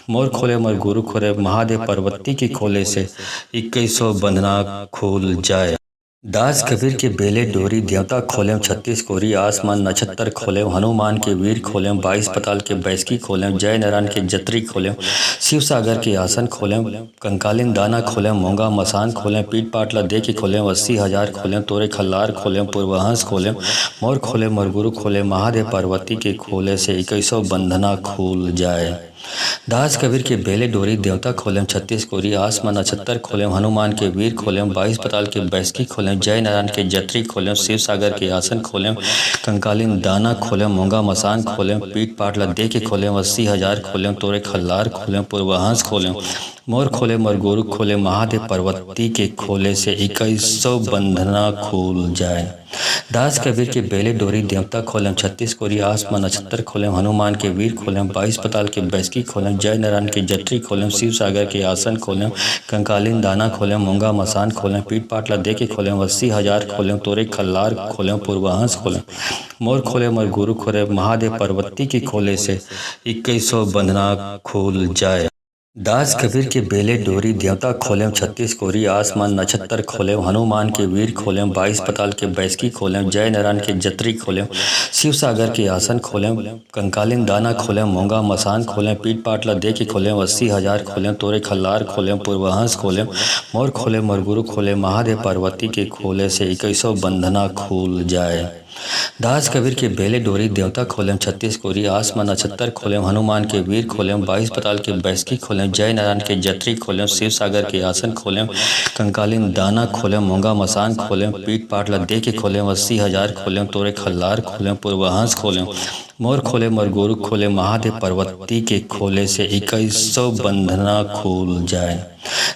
मोर खोले मरगुरु खोले महादेव पार्वती के खोले से 21 बंधना खुल जाए। दास कबीर के बेले डोरी देवता खोलेम 36 कोरी आसमान नक्षत्र खोलेम हनुमान के वीर खोलेम 22 पताल के बैसकी खोलेम जय नारायण के जत्री खोलेम शिव सागर के आसन खोलेम कंकालिन दाना खोलेम मोंगा मसान खोलेम पीठ पाटला दे के खोलेम 80,000 खोलेम तोरे खल्लार खोलेम पूर्वहंस खोलेम मोर खोले मरगुरु खोले महादेव पार्वती के खोले से 21 बंधना खुल जाए। दास कबीर के बेले डोरी देवता खोलेम 36 कोरी आसमान नक्षत्र खोलेम हनुमान के वीर खोलेम 22 पताल के बैसकी खोलेम जय नारायण के जत्री खोलेम शिव सागर के आसन खोलेम कंकालिन दाना खोलेम मोंगा मसान खोलेम पीठ पाटला दे के खोलेम 80,000 खोलेम तोरे खल्लार खोलेम पूर्वहंस खोलेम मोर खोले मरगुरु खोले महादेव पार्वती के खोले से 21 बंधना खुल जाए। दास कबीर के बेले डोरी देवता खोलेम 36 कोरी आसमान नक्षत्र खोलेम हनुमान के वीर खोलेम 22 पताल के बैसकी खोलेम जय नारायण के जत्री खोलेम शिव सागर के आसन खोलेम कंकालिन दाना खोलेम मोंगा मसान खोलेम पीठ पाटला दे के खोलेम 80,000 खोलेम तोरे खल्लार खोलेम पूर्वहंस खोलेम मोर खोले मरगुरु खोले महादेव पार्वती के खोले से 21 बंधना खुल जाए। दास कबीर के बेले डोरी देवता खोलेम छत्तीस कोरी आसमान नक्षत्र खोलेम हनुमान के वीर खोलेम 22 पताल के बैसकी खोलेम जय नारायण के जत्री खोलेम शिव सागर के आसन खोलेम कंकालिन दाना खोलेम मोंगा मसान खोलेम पीठ पाटला दे के खोलेम 80,000 खोलेम तोरे खल्लार खोलेम पूर्वहंस खोलेम मोर खोलेम मरगुरु खोलेम महादेव पार्वती के खोले से 21 बंधना खुल जाए। दास कबीर के बेले डोरी देवता खोलेम छत्तीस कोरी आसमान नक्षत्र खोलेम हनुमान के वीर खोलेम 22 पताल के बैसकी खोलेम जय नारायण के जत्री खोलेम शिव सागर के आसन खोलेम कंकालिन दाना खोलेम मोंगा मसान खोलेम पीठ पाटला दे के खोलेम 80,000 खोलेम तोरे खल्लार खोलेम पूर्वहंस खोलेम मोर खोले मरगुरु खोले महादेव पार्वती के खोले से 21 बंधना खुल जाए।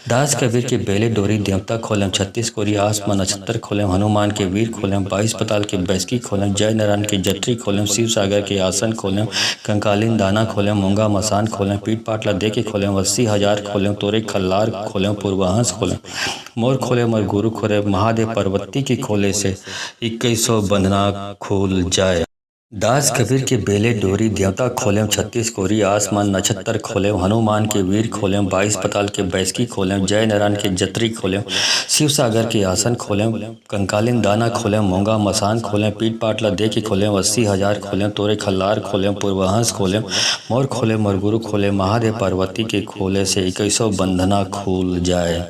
दास कबीर के बेले डोरी देवता खोलेम छत्तीस कोरी आसमान नक्षत्र खोलेम हनुमान के वीर खोलेम 22 पताल के बैसकी खोलेम जय नारायण के जत्री खोलेम शिव सागर के आसन खोलेम कंकालिन दाना खोलेम मोंगा मसान खोलेम पीठ पाटला दे के खोलेम 80,000 खोलेम तोरे खल्लार खोलेम पूर्वहंस खोलेम मोर खोले मरगुरु खोले महादेव पार्वती के खोले से 21 बंधना खुल जाए। दास कबीर के बेले डोरी देवता खोलेम छत्तीस कोरी आसमान नक्षत्र खोलेम हनुमान के वीर खोलेम 22 पताल के बैसकी खोलेम जय नारायण के जत्री खोलेम शिव सागर के आसन खोलेम कंकालिन दाना खोलेम मोंगा मसान खोलेम पीठ पाटला दे के खोलेम 80,000 खोलेम तोरे खल्लार खोलेम पूर्वहंस खोलेम मोर खोले मरगुरु खोले महादेव पार्वती के खोले से 21 बंधना खुल जाए।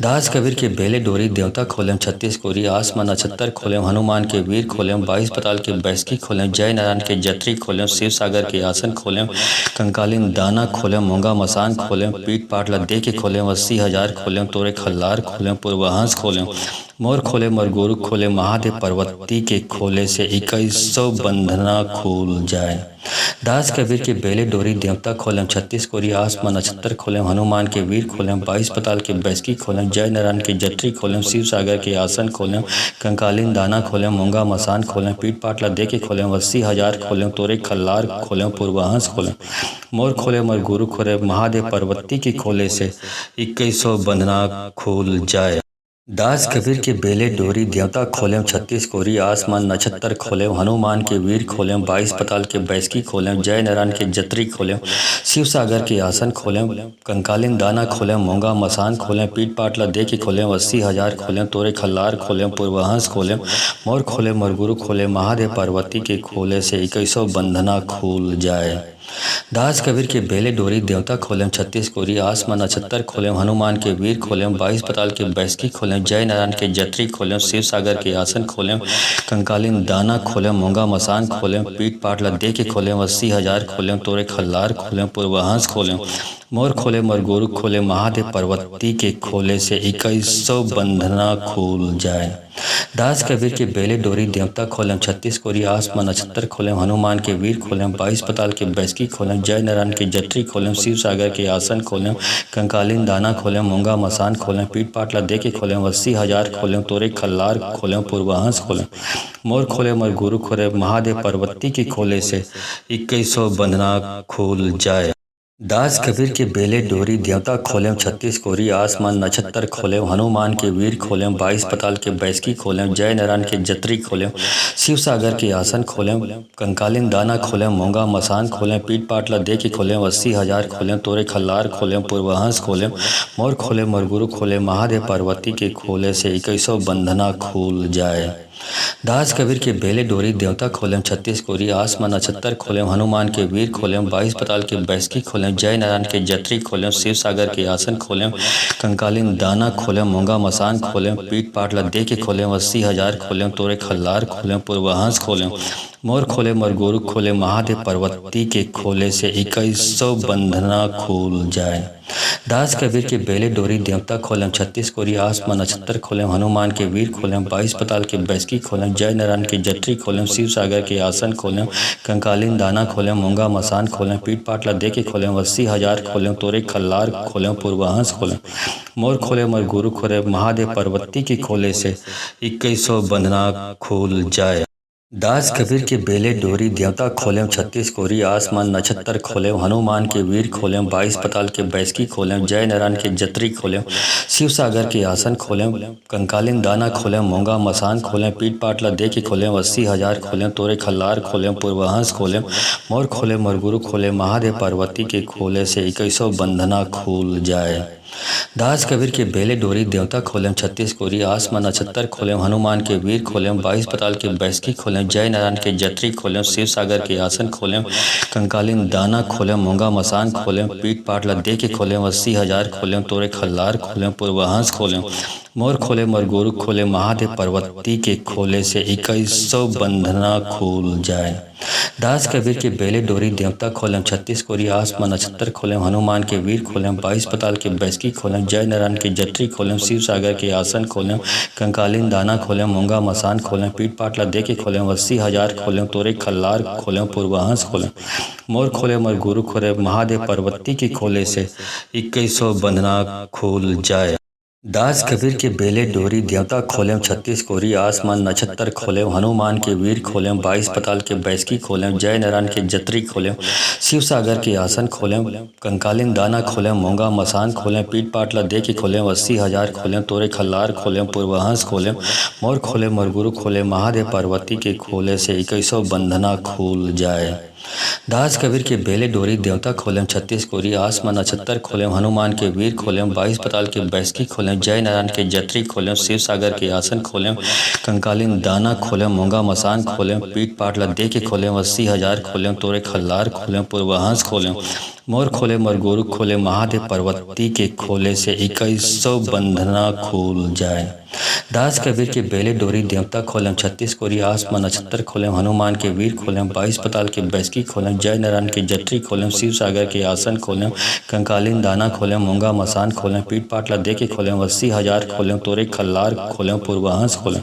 दास कबीर के बेले डोरी देवता खोलेम छत्तीस कोरी आसमान नक्षत्र खोलेम हनुमान के वीर खोलेम 22 पताल के बैसकी खोलेम जय नारायण के जत्री खोलेम शिव सागर के आसन खोलेम कंकालिन दाना खोलेम मोंगा मसान खोलेम पीठ पाटला दे के खोलेम 80,000 खोलेम तोरे खल्लार खोलेम पूर्वहंस खोलेम मोर खोले मरगुरु खोले महादेव पार्वती के खोले से 21 बंधना खुल जाए। दास कबीर के बेले डोरी देवता खोलेम छत्तीस कोरी आसमान नक्षत्र खोलेम हनुमान के वीर खोलेम 22 पताल के बैसकी खोलेम जय नारायण के जत्री खोलेम शिव सागर के आसन खोलेम कंकालिन दाना खोलेम मोंगा मसान खोलेम पीठ पाटला दे के खोलेम 80,000 खोलेम तोरे खल्लार खोलेम पूर्वहंस खोलेम मोर खोले मरगुरु खोले महादेव पार्वती के खोले से 21 बंधना खुल जाए। दास कबीर के बेले डोरी देवता खोलेम छत्तीस कोरी आसमान नक्षत्र खोलेम हनुमान के वीर खोलेम 22 पताल के बैसकी खोलेम जय नारायण के जत्री खोलेम शिव सागर के आसन खोलेम कंकालिन दाना खोलेम मोंगा मसान खोलेम पीठ पाटला दे के खोलेम 80,000 खोलेम तोरे खल्लार खोलेम पूर्वहंस खोलेम मोर खोले मरगुरु खोले महादेव पार्वती के खोले से 21 बंधना खुल जाए। दास कबीर के बेले डोरी देवता खोलेम छत्तीस कोरी आसमान नक्षत्र खोलेम हनुमान के वीर खोलेम 22 पताल के बैसकी खोलेम जय नारायण के जत्री खोलेम शिव सागर के आसन खोलेम कंकालिन दाना खोलेम मोंगा मसान खोलेम पीठ पाटला दे के खोलेम 80,000 खोलेम तोरे खल्लार खोलेम पूर्वहंस खोलेम मोर खोले मरगुरु खोले महादेव पार्वती के खोले से 21 बंधना खुल जाए। दास कबीर के बेले डोरी देवता खोलेम छत्तीस कोरी आसमान नक्षत्र खोलेम हनुमान के वीर खोलेम 22 पताल के बैसकी खोलेम जय नारायण के जत्री खोलेम शिव सागर के आसन खोलेम कंकालिन दाना खोलेम मोंगा मसान खोलेम पीठ पाटला दे के खोलेम 80,000 खोलेम तोरे खल्लार खोलेम पूर्वहंस खोलेम मोर खोले मरगुरु खोले महादेव पार्वती के खोले से 21 बंधना खुल जाए। दास कबीर के बेले डोरी देवता खोलेम छत्तीस कोरी आसमान नक्षत्र खोलेम हनुमान के वीर खोलेम 22 पताल के बैसकी खोलेम जय नारायण के जत्री खोलेम शिव सागर के आसन खोलेम कंकालिन दाना खोलेम मोंगा मसान खोलेम पीठ पाटला दे के खोलेम 80,000 खोलेम तोरे खल्लार खोलेम पूर्वहंस खोलेम मोर खोले मरगुरु खोले महादेव पार्वती के खोले से 21 बंधना खुल जाए। दास कबीर के बेले डोरी देवता खोलेम छत्तीस कोरी आसमान नक्षत्र खोलेम हनुमान के वीर खोलेम 22 पताल के बैसकी खोलेम जय नारायण के जत्री खोलेम शिव सागर के आसन खोलेम कंकालिन दाना खोलेम मोंगा मसान खोलेम पीठ पाटला दे के खोलेम 80,000 खोलेम तोरे खल्लार खोलेम पूर्वहंस खोलेम मोर खोले मरगुरु खोले महादेव पार्वती के खोले से 21 बंधना खुल जाए। दास कबीर के बेले डोरी देवता खोलेम छत्तीस कोरी आसमान नक्षत्र खोलेम हनुमान के वीर खोलेम 22 पताल के बैसकी खोलेम जय नारायण के जत्री खोलेम शिव सागर के आसन खोलेम कंकालिन दाना खोलेम मोंगा मसान खोलेम पीठ पाटला दे के खोलेम 80,000 खोलेम तोरे खल्लार खोलेम पूर्वहंस खोलेम मोर खोले मरगुरु खोले महादेव पार्वती के खोले से 21 बंधना खुल जाए। दास कबीर के बेले डोरी देवता खोलेम 36 कोरी आसमान नक्षत्र खोलेम हनुमान के वीर खोलेम 22 पताल के बैसकी खोलेम जय नारायण के जत्री खोलेम शिव सागर के आसन खोलेम कंकालिन दाना खोलेम मोंगा मसान खोलेम पीठ पाटला दे के खोलेम 80,000 खोलेम तोरे खल्लार खोलेम पूर्वहंस खोलेम मोर खोलेम और गुरु खोलेम महादेव पार्वती के खोले से 21 बंधना खुल जाए। दास कबीर के बेले डोरी देवता खोलेम 36 कोरी आसमान नक्षत्र खोलेम हनुमान के वीर खोलेम 22 पताल के बैसकी खोलेम जय नारायण के जत्री खोलेम शिव सागर के आसन खोलेम कंकालिन दाना खोलेम मोंगा मसान खोलेम पीठ पाटला दे के खोलेम 80,000 खोलेम तोरे खल्लार खोलेम पूर्वहंस खोलेम मोर खोलेम और गुरु खोलेम महादेव पार्वती के खोले से 21 बंधना खुल जाए। दास कबीर के बेले डोरी देवता खोलेम 36 कोरी आसमान नक्षत्र खोलेम हनुमान के वीर खोलेम 22 पताल के बैसकी खोलेम जय नारायण के जत्री खोलेम शिव सागर के आसन खोलेम कंकालिन दाना खोलेम मोंगा मसान खोलेम पीठ पाटला दे के खोलेम 80,000 खोलेम तोरे खल्लार खोलेम पूर्वहंस खोलेम मोर खोलेम और गुरु खोलेम महादेव पार्वती के खोले से 21 बंधना खुल जाए। दास कबीर के बेले डोरी देवता खोलेम 36 कोरी आसमान नक्षत्र खोलेम हनुमान के वीर खोलेम 22 पताल के बैसकी खोलेम जय नारायण के जत्री खोलेम शिव सागर के आसन खोलेम कंकालिन दाना खोलेम मोंगा मसान खोलेम पीठ पाटला दे के खोलेम 80,000 खोलेम तोरे खल्लार खोलेम पूर्वहंस खोलेम मोर खोलेम और गुरु खोलेम महादेव पार्वती के खोले से 21 बंधना खुल जाए। दास कबीर के बेले डोरी देवता खोलेम 36 कोरी आसमान नक्षत्र खोलेम हनुमान के वीर खोलेम 22 पताल के बैसकी खोलेम जय नारायण के जत्री खोलेम शिव सागर के आसन खोलेम कंकालिन दाना खोलेम मोंगा मसान खोलेम पीठ पाटला दे के खोलेम 80,000 खोलेम तोरे खल्लार खोलेम पूर्वहंस खोलेम मोर खोलेम और गुरु खोलेम महादेव पार्वती के खोले से 21 बंधना खुल जाए। दास कबीर के बेले डोरी देवता खोलेम 36 कोरी आसमान नक्षत्र खोलेम हनुमान के वीर खोलेम 22 पताल के बैसकी खोलेम जय नारायण के जत्री खोलेम शिव सागर के आसन खोलेम कंकालिन दाना खोलेम मोंगा मसान खोलेम पीठ पाटला दे के खोलेम 80,000 खोलेम तोरे खल्लार खोलेम पूर्वहंस खोलेम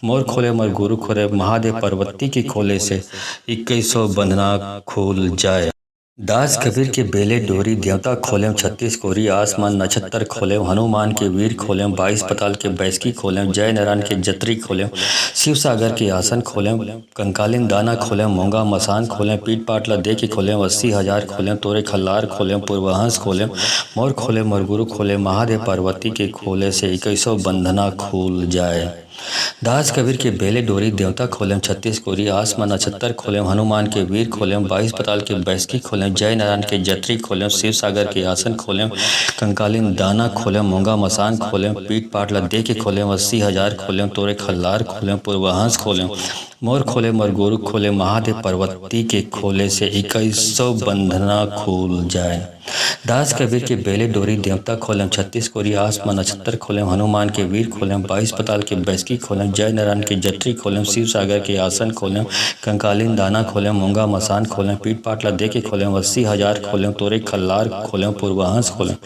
मोर खोलेम और गुरु खोलेम महादेव पार्वती के खोले से 21 बंधना खुल जाए। दास कबीर के बेले डोरी देवता खोलेम 36 कोरी आसमान नक्षत्र खोलेम हनुमान के वीर खोलेम 22 पताल के बैसकी खोलेम जय नारायण के जत्री खोलेम शिव सागर के आसन खोलेम कंकालिन दाना खोलेम मोंगा मसान खोलेम पीठ पाटला दे के खोलेम 80,000 खोलेम तोरे खल्लार खोलेम पूर्वहंस खोलेम मोर खोलेम और गुरु खोलेम महादेव पार्वती के खोले से 21 बंधना खुल जाए। दास कबीर के बेले डोरी देवता खोलेम 36 कोरी आसमान नक्षत्र खोलेम हनुमान के वीर खोलेम 22 पताल के बैसकी खोलेम जय नारायण के जत्री खोलेम शिव सागर के आसन खोलेम कंकालिन दाना खोलेम मोंगा मसान खोलेम पीठ पाटला दे के खोलेम 80,000 खोलेम तोरे खल्लार खोलेम पूर्वहंस खोलेम मोर खोलेम और गुरु खोलेम महादेव पार्वती के खोले से 21 बंधना खुल जाए। दास कबीर के बेले डोरी देवता खोलेम 36 कोरी आसमान नक्षत्र खोलेम हनुमान के वीर खोलेम 22 पताल के बैसकी खोलेम जय नारायण के जत्री खोलेम शिव सागर के आसन खोलेम कंकालिन दाना खोलेम मोंगा मसान खोलेम पीठ पाटला दे के खोलेम 80,000 खोलेम तोरे खल्लार खोलेम पूर्वहंस खोलेम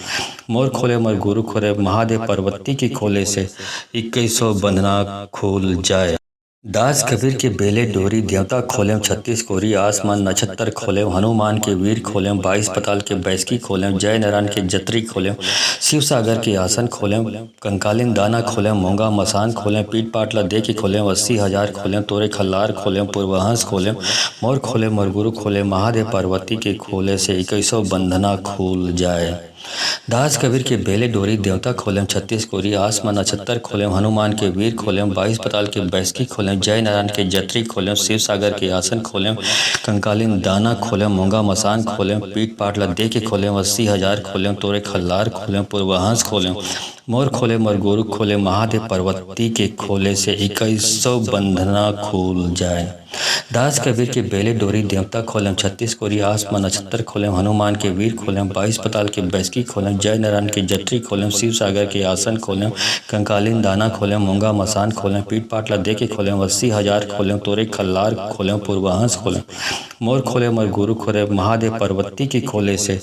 मोर खोलेम और गुरु खोलेम महादेव पार्वती के खोले से 21 बंधना खुल जाए। दास कबीर के बेले डोरी देवता खोलेम 36 कोरी आसमान नक्षत्र खोलेम हनुमान के वीर खोलेम 22 पताल के बैसकी खोलेम जय नारायण के जत्री खोलेम शिव सागर के आसन खोलेम कंकालिन दाना खोलेम मोंगा मसान खोलेम पीठ पाटला दे के खोलेम 80,000 खोलेम तोरे खल्लार खोलेम पूर्वहंस खोलेम मोर खोलेम और गुरु खोलेम महादेव पार्वती के खोले से 21 बंधना खुल जाए। दास कबीर के बेले डोरी देवता खोलेम 36 कोरी आसमान नक्षत्र खोलेम हनुमान के वीर खोलेम 22 पताल के बैसकी खोलेम जय नारायण के जत्री खोलेम शिव सागर के आसन खोलेम कंकालिन दाना खोलेम मोंगा मसान खोलेम पीठ पाटला दे के खोलेम 80,000 खोलेम तोरे खल्लार खोलेम पूर्वहंस खोलेम मोर खोलेम और गुरु खोलेम महादेव पार्वती के खोले से 21 बंधना खुल जाए। दास कबीर के बेले डोरी देवता खोलेम 36 कोरी आसमान नक्षत्र खोलेम हनुमान के वीर खोलेम 22 पताल के बैसकी खोलेम जय नारायण के जत्री खोलेम शिव सागर के आसन खोलेम कंकालिन दाना खोलेम मोंगा मसान खोलेम पीठ पाटला दे के खोलेम 80,000 खोलेम तोरे खल्लार खोलेम पूर्वहंस खोलेम मोर खोलेम और गुरु खोलेम महादेव पार्वती के खोले से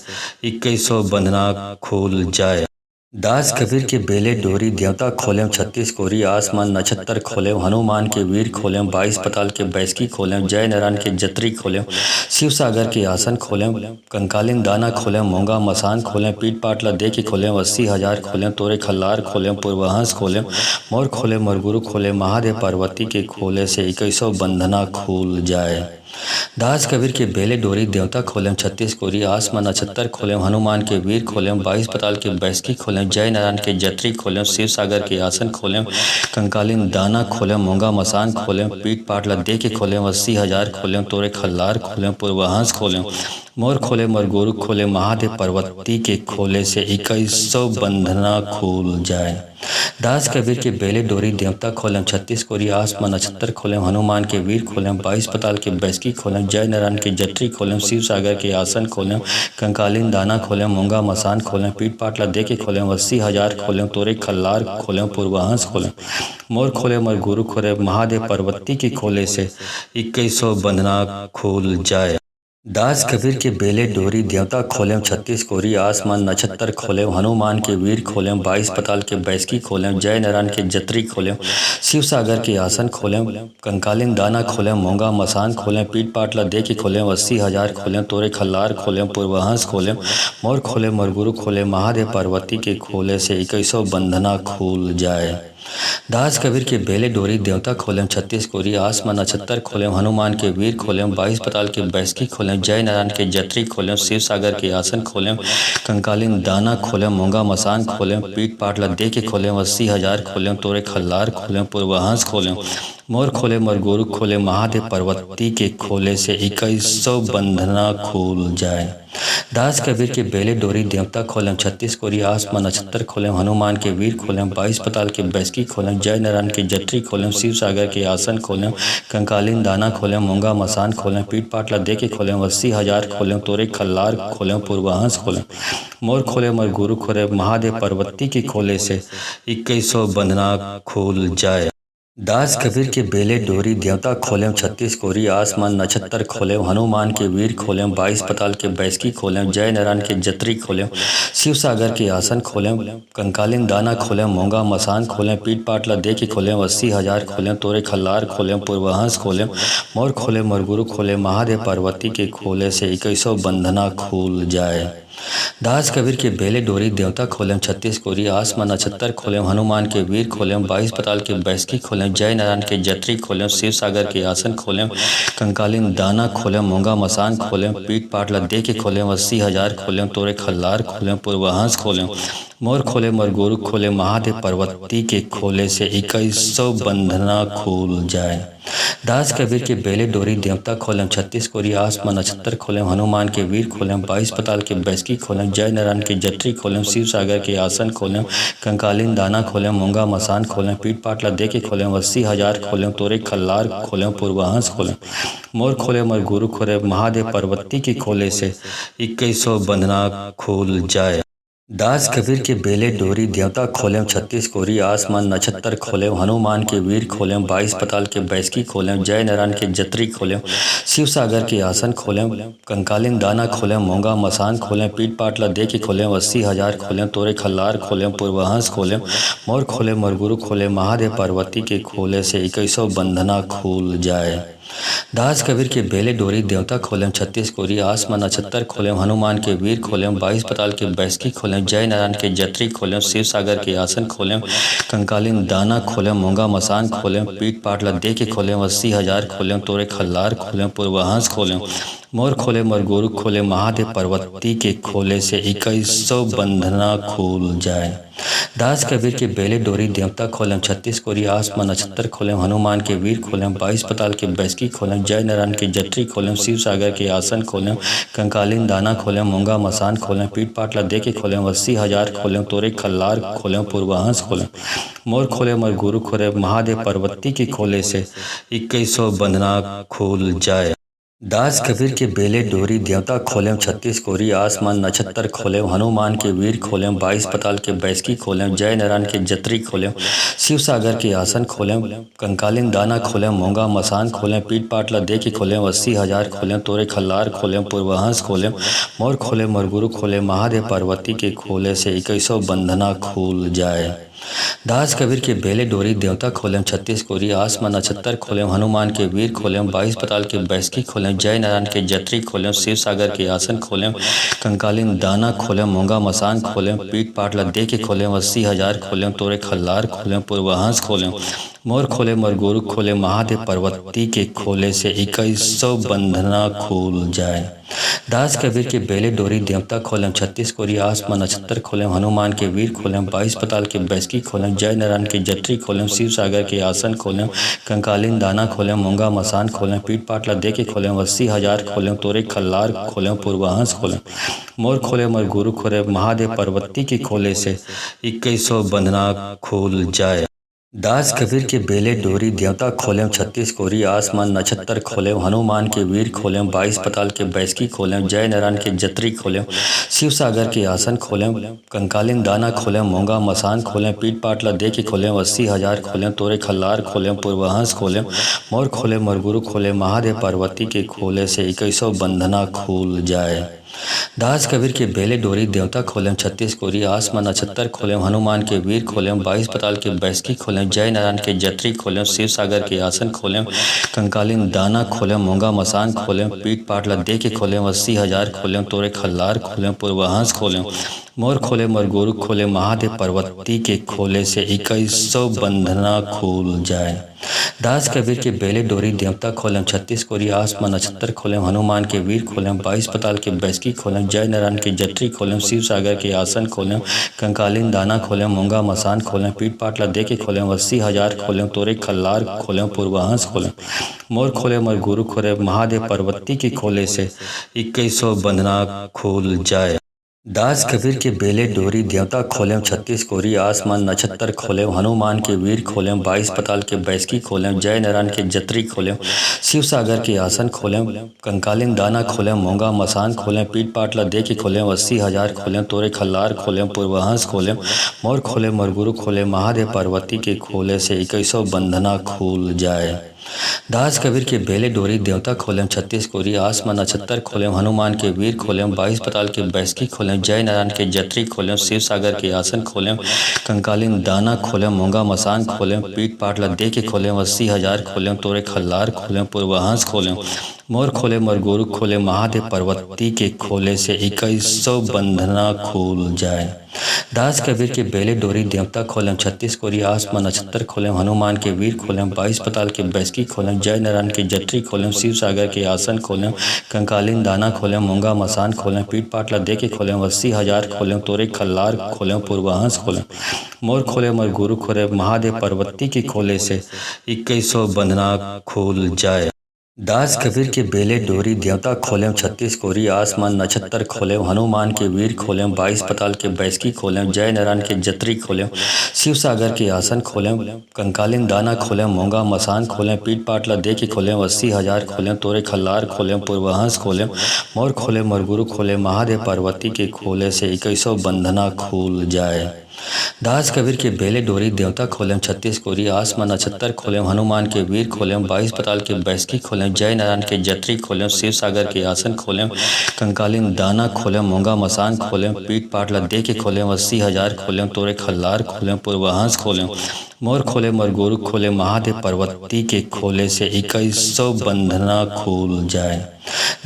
21 बंधना खुल जाए। दास कबीर के बेले डोरी देवता खोलें 36 कोरी आसमान नक्षत्र खोलें हनुमान के वीर खोलें 22 पताल के बैसकी खोलें जय नारायण के जत्री खोलें शिव सागर के आसन खोलें कंकालीन दाना खोलें मूंगा मसान खोलें पीठ पाटला दे के खोलें 80,000 खोलें तोरे खल्लार खोलें पूर्वहंस खोलें मोर खोलें मरगुरु खोलें महादेव पार्वती के खोले से 2100 बंधना खुल जाए। दास कबीर के बेले डोरी देवता खोलें 36 कोरी आसमान नक्षत्र खोलें हनुमान के वीर खोलें 22 पताल के बैसकी खोलें जय नारायण के जत्री खोलें शिव सागर के आसन खोलें कंकालीन दाना खोलें मूंगा मसान खोलें पीठ पाटला दे के खोलें 80,000 खोलें तोरे खल्लार खोलें पूर्वहंस खोलें मोर खोले मरगुरु खोले महादेव पार्वती के खोले से 2100 बंधना खुल जाए। दास कबीर के बेले डोरी देवता खोलें 36 कोरी आसमान नक्षत्र खोलें हनुमान के वीर खोलें 22 पताल के बैसकी खोलें जय नारायण के जत्री खोलें शिव सागर के आसन खोलें कंकालीन दाना खोलें मूंगा मसान खोलें पीठ पाटला दे के खोलें 80,000 खोलें तोरे खल्लार खोलें पूर्वहंस खोलें मोर खोले मरगुरु खोले महादेव पार्वती के खोले से 2100 बंधना खुल जाए। दास कबीर के बेले डोरी देवता खोलें 36 कोरी आसमान नक्षत्र खोलें हनुमान के वीर खोलें 22 पताल के बैसकी खोलें जय नारायण के जत्री खोलें शिव सागर के आसन खोलें कंकालीन दाना खोलें मूंगा मसान खोलें पीठ पाटला दे के खोलें 80,000 खोलें तोरे खल्लार खोलें पूर्वहंस खोलें मोर खोले मरगुरु खोले महादेव पार्वती के खोले से 2100 बंधना खुल जाए। दास कबीर के बेले डोरी देवता खोलें 36 कोरी आसमान नक्षत्र खोलें हनुमान के वीर खोलें 22 पताल के बैसकी खोलें जय नारायण के जत्री खोलें शिव सागर के आसन खोलें कंकालीन दाना खोलें मूंगा मसान खोलें पीठ पाटला दे के खोलें 80,000 खोलें तोरे खल्लार खोलें पूर्वहंस खोलें मोर खोले मरगुरु खोले महादेव पार्वती के खोले से 2100 बंधना खुल जाए। दास कबीर के बेले डोरी देवता खोलें 36 कोरी आसमान नक्षत्र खोलें हनुमान के वीर खोलें 22 पताल के बैसकी खोलें जय नारायण के जत्री खोलें शिव सागर के आसन खोलें कंकालीन दाना खोलें मूंगा मसान खोलें पीठ पाटला दे के खोलें 80,000 खोलें तोरे खल्लार खोलें पूर्वहंस खोलें मोर खोले मरगुरु खोले महादेव पार्वती के खोले से 2100 बंधना खुल जाए। दास कबीर के बेले डोरी देवता खोलें 36 कोरी आसमान नक्षत्र खोलें हनुमान के वीर खोलें 22 पताल के बैसकी खोलें जय नारायण के जत्री खोलें शिव सागर के आसन खोलें कंकालीन दाना खोलें मूंगा मसान खोलें पीठ पाटला दे के खोलें 80,000 खोलें तोरे खल्लार खोलें पूर्वहंस खोलें मोर खोले मरगुरु खोले महादेव पार्वती के खोले से 2100 बंधना खुल जाए। दास कबीर के बेले डोरी देवता खोलें 36 कोरी आसमान नक्षत्र खोलें हनुमान के वीर खोलें 22 पताल के बैसकी खोलें जय नारायण के जत्री खोलें शिव सागर के आसन खोलें कंकालीन दाना खोलें मूंगा मसान खोलें पीठ पाटला दे के खोलें 80,000 खोलें तोरे खल्लार खोलें पूर्वहंस खोलें मोर खोले मरगुरु खोले महादेव पार्वती के खोले से 2100 बंधना खुल जाए। दास कबीर के बेले डोरी देवता खोलें 36 कोरी आसमान नक्षत्र खोलें हनुमान के वीर खोलें 22 पताल के बैसकी खोलें जय नारायण के जत्री खोलें शिव सागर के आसन खोलें कंकालीन दाना खोलें मूंगा मसान खोलें पीठ पाटला दे के खोलें 80,000 खोलें तोरे खल्लार खोलें पूर्वहंस खोलें मोर खोले मरगुरु खोले महादेव पार्वती के खोले से 2100 बंधना खुल जाए। दास कबीर के बेले डोरी देवता खोलें 36 कोरी आसमान नक्षत्र खोलें हनुमान के वीर खोलें 22 पताल के बैसकी खोलें जय नारायण के जत्री खोलें शिव सागर के आसन खोलें कंकालीन दाना खोलें मूंगा मसान खोलें पीठ पाटला दे के खोलें 80,000 खोलें तोरे खल्लार खोलें पूर्वहंस खोलें मोर खोले मरगुरु खोले महादेव पार्वती के खोले से 2100 बंधना खुल जाए। दास कबीर के बेले डोरी देवता खोलें 36 कोरी आसमान नक्षत्र खोलें हनुमान के वीर खोलें 22 पताल के बैसकी खोलें जय नारायण के जत्री खोलें शिव सागर के आसन खोलें कंकालीन दाना खोलें मूंगा मसान खोलें पीठ पाटला दे के खोलें 80,000 खोलें तोरे खल्लार खोलें पूर्वहंस खोलें मोर खोले मरगुरु खोले महादेव पार्वती के खोले से 2100 बंधना खुल जाए। दास कबीर के बेले डोरी देवता खोलें 36 कोरी आसमान नक्षत्र खोलें हनुमान के वीर खोलें 22 पताल के बैसकी खोलें जय नारायण के जत्री खोलें शिव सागर के आसन खोलें कंकालीन दाना खोलें मूंगा मसान खोलें पीठ पाटला दे के खोलें 80,000 खोलें तोरे खल्लार खोलें पूर्वहंस खोलें मोर खोले मरगुरु खोले महादेव पार्वती के खोले से 2100 बंधना खुल जाए। दास कबीर के बेले डोरी देवता खोलें 36 कोरी आसमान नक्षत्र खोलें हनुमान के वीर खोलें 22 पताल के बैसकी खोलें जय नारायण के जत्री खोलें शिव सागर के आसन खोलें कंकालीन दाना खोलें मूंगा मसान खोलें पीठ पाटला दे के खोलें 80,000 खोलें तोरे खल्लार खोलें पूर्वहंस खोलें मोर खोलें मरगुरु खोलें महादेव पार्वती के खोले से 2100 बंधना खुल जाए। दास कबीर के बेले डोरी देवता खोलें 36 कोरी आसमान नक्षत्र खोलें हनुमान के वीर खोलें 22 पताल के बैसकी खोलें जय नारायण के जत्री खोलें शिव सागर के आसन खोलें कंकालीन दाना खोलें मूंगा मसान खोलें पीठ पाटला दे के खोलें 80,000 खोलें तोरे खल्लार खोलें पूर्वहंस खोलें मोर खोले मरगुरु खोले महादेव पार्वती के खोले से 2100 बंधना खुल जाए। दास कबीर के बेले डोरी देवता खोलें 36 कोरी आसमान नक्षत्र खोलें हनुमान के वीर खोलें 22 पताल के बैसकी खोलें जय नारायण के जत्री खोलें शिव सागर के आसन खोलें कंकालीन दाना खोलें मूंगा मसान खोलें पीठ पाटला दे के खोलें 80,000 खोलें तोरे खल्लार खोलें पूर्वहंस खोलें मोर खोले मरगुरु खोले महादेव पार्वती के खोले से 2100 बंधना खुल जाए। दास कबीर के बेले डोरी देवता खोलें 36 कोरी आसमान नक्षत्र खोलें हनुमान के वीर खोलें 22 पताल के बैसकी खोलें जय नारायण के जत्री खोलें शिव सागर के आसन खोलें कंकालीन दाना खोलें मूंगा मसान खोलें पीठ पाटला दे के खोलें 80,000 खोलें तोरे खल्लार खोलें पूर्वहंस खोलें मोर खोले मरगुरु खोले महादेव पार्वती के खोले से 2100 बंधना खुल जाए। दास कबीर के बेले डोरी देवता खोलें 36 कोरी आसमान नक्षत्र खोलें हनुमान के वीर खोलें 22 पताल के बैसकी खोलें जय नारायण के जत्री खोलें शिव सागर के आसन खोलें कंकालीन दाना खोलें मूंगा मसान खोलें पीठ पाटला दे के खोलें 80,000 खोलें तोरे खल्लार खोलें पूर्वहंस खोलें मोर खोले मरगुरु खोले महादेव पार्वती के खोले से 2100 बंधना खुल जाए। दास कबीर के बेले डोरी देवता खोलें 36 कोरी आसमान नक्षत्र खोलें हनुमान के वीर खोलें 22 पताल के बैसकी खोलें जय नारायण के जत्री खोलें शिव सागर के आसन खोलें कंकालीन दाना खोलें मूंगा मसान खोलें पीठ पाटला दे के खोलें 80,000 खोलें तोरे खल्लार खोलें पूर्वहंस खोलें मोर खोले मरगुरु खोले महादेव पार्वती के खोले से 2100 बंधना खुल जाए। दास कबीर के बेले डोरी देवता खोलें 36 कोरी आसमान नक्षत्र खोलें हनुमान के वीर खोलें 22 पताल के बैसकी खोलें जय नारायण के जत्री खोलें शिव सागर के आसन खोलें कंकालीन दाना खोलें मूंगा मसान खोलें पीठ पाटला दे के खोलें 80,000 खोलें तोरे खल्लार खोलें पूर्वहंस खोलें मोर खोले मरगुरु खोले महादेव पार्वती के खोले से 2100 बंधना खुल जाए। दास कबीर के बेले डोरी देवता खोलें 36 कोरी आसमान नक्षत्र खोलें हनुमान के वीर खोलें 22 पताल के बैसकी खोलें जय नारायण के जत्री खोलें शिव सागर के आसन खोलें कंकालीन दाना खोलें मूंगा मसान खोलें पीठ पाटला दे के खोलें 80,000 खोलें तोरे खल्लार खोलें पूर्वहंस खोलें मोर खोले मरगुरु खोले महादेव पार्वती के खोले से 2100 बंधना खुल जाए। दास कबीर के बेले डोरी देवता खोलें 36 कोरी आसमान नक्षत्र खोलें हनुमान के वीर खोलें 22 पताल के बैसकी खोलें जय नारायण के जत्री खोलें शिव सागर के आसन खोलें कंकालीन दाना खोलें मूंगा मसान खोलें पीठ पाटला दे के खोलें 80,000 खोलें तोरे खल्लार खोलें पूर्वहंस खोलें मोर खोले मरगुरु खोले महादेव पार्वती के खोले से 2100 बंधना खुल जाए। दास कबीर के बेले डोरी देवता खोलें 36 कोरी आसमान नक्षत्र खोलें हनुमान के वीर खोलें 22 पताल के बैसकी खोलें जय नारायण के जत्री खोलें शिव सागर के आसन खोलें कंकालीन दाना खोलें मूंगा मसान खोलें पीठ पाटला दे के खोलें 80,000 खोलें तोरे खल्लार खोलें पूर्वहंस खोलें मोर खोले मरगुरु खोले महादेव पार्वती के खोले से 2100 बंधना खुल जाए। दास कबीर के बेले डोरी देवता खोलें 36 कोरी आसमान नक्षत्र खोलें हनुमान के वीर खोलें 22 पताल के बैसकी खोलें जय नारायण के जत्री खोलें शिव सागर के आसन खोलें कंकालीन दाना खोलें मूंगा मसान खोलें पीठ पाटला दे के खोलें 80,000 खोलें तोरे खल्लार खोलें पूर्वहंस खोलें मोर खोले मरगुरु खोले महादेव पार्वती के खोले से 2100 बंधना खुल जाए।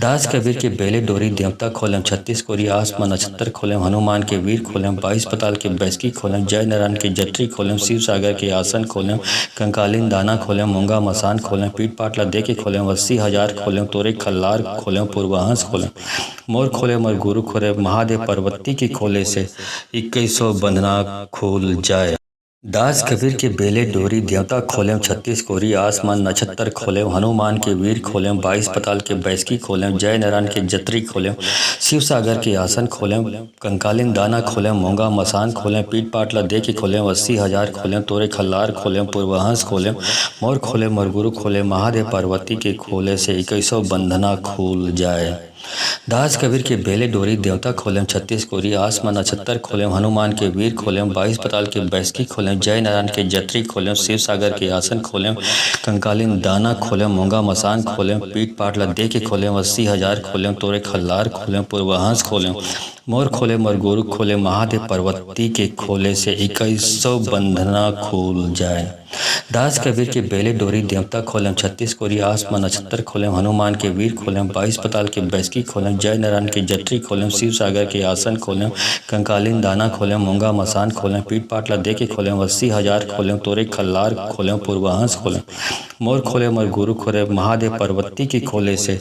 दास कबीर के बेले डोरी देवता खोलें 36 कोरी आसमान नक्षत्र खोलें हनुमान के वीर खोलें 22 पताल के बैसकी खोलें जय नारायण के जत्री खोलें शिव सागर के आसन खोलें कंकालीन दाना खोलें मूंगा मसान खोलें पीठ पाटला दे के खोलें 80,000 खोलें तोरे खल्लार खोलें पूर्वहंस खोलें मोर खोले मरगुरु खोले महादेव पार्वती के खोले से 2100 बंधना खुल जाए। दास कबीर के बेले डोरी देवता खोलें 36 कोरी आसमान नक्षत्र खोलें हनुमान के वीर खोलें 22 पताल के बैसकी खोलें जय नारायण के जत्री खोलें शिव सागर के आसन खोलें कंकालीन दाना खोलें मोंगा मसान खोलें पीठ पाटला दे के खोलें 80,000 खोलें तोरे खल्लार खोलें पूर्वहंस खोलें मोर खोलें मरगुरु खोलें महादेव पार्वती के खोले से 2100 बंधना खुल जाए। दास कबीर के बेले डोरी देवता खोलें 36 कोरी आसमान नक्षत्र खोलें हनुमान के वीर खोलें 22 पताल के बैसकी खोलें जय नारायण के जत्री खोलें शिव सागर के आसन खोलें कंकालीन दाना खोलें मोंगा मसान खोलें पीठ पाटला दे के खोलें 80,000 खोलें तोरे खल्लार खोलें पूर्वहंस खोलें मोर खोले मरगुरु खोले महादेव पार्वती के खोले से 2100 बंधना खुल जाए। दास कबीर के बेले डोरी देवता खोलें 36 कोरी आसमान नक्षत्र खोलें हनुमान के वीर खोलें 22 पताल के बैसकी खोलें जय नारायण के जत्री खोलें शिव सागर के आसन खोलें कंकालीन दाना खोलें मोंगा मसान खोलें पीठ पाटला दे के खोलें 80,000 खोलें तोरे खल्लार खोलें पूर्वहंस खोलें मोर खोले मरगुरु खोले महादेव पार्वती के खोले से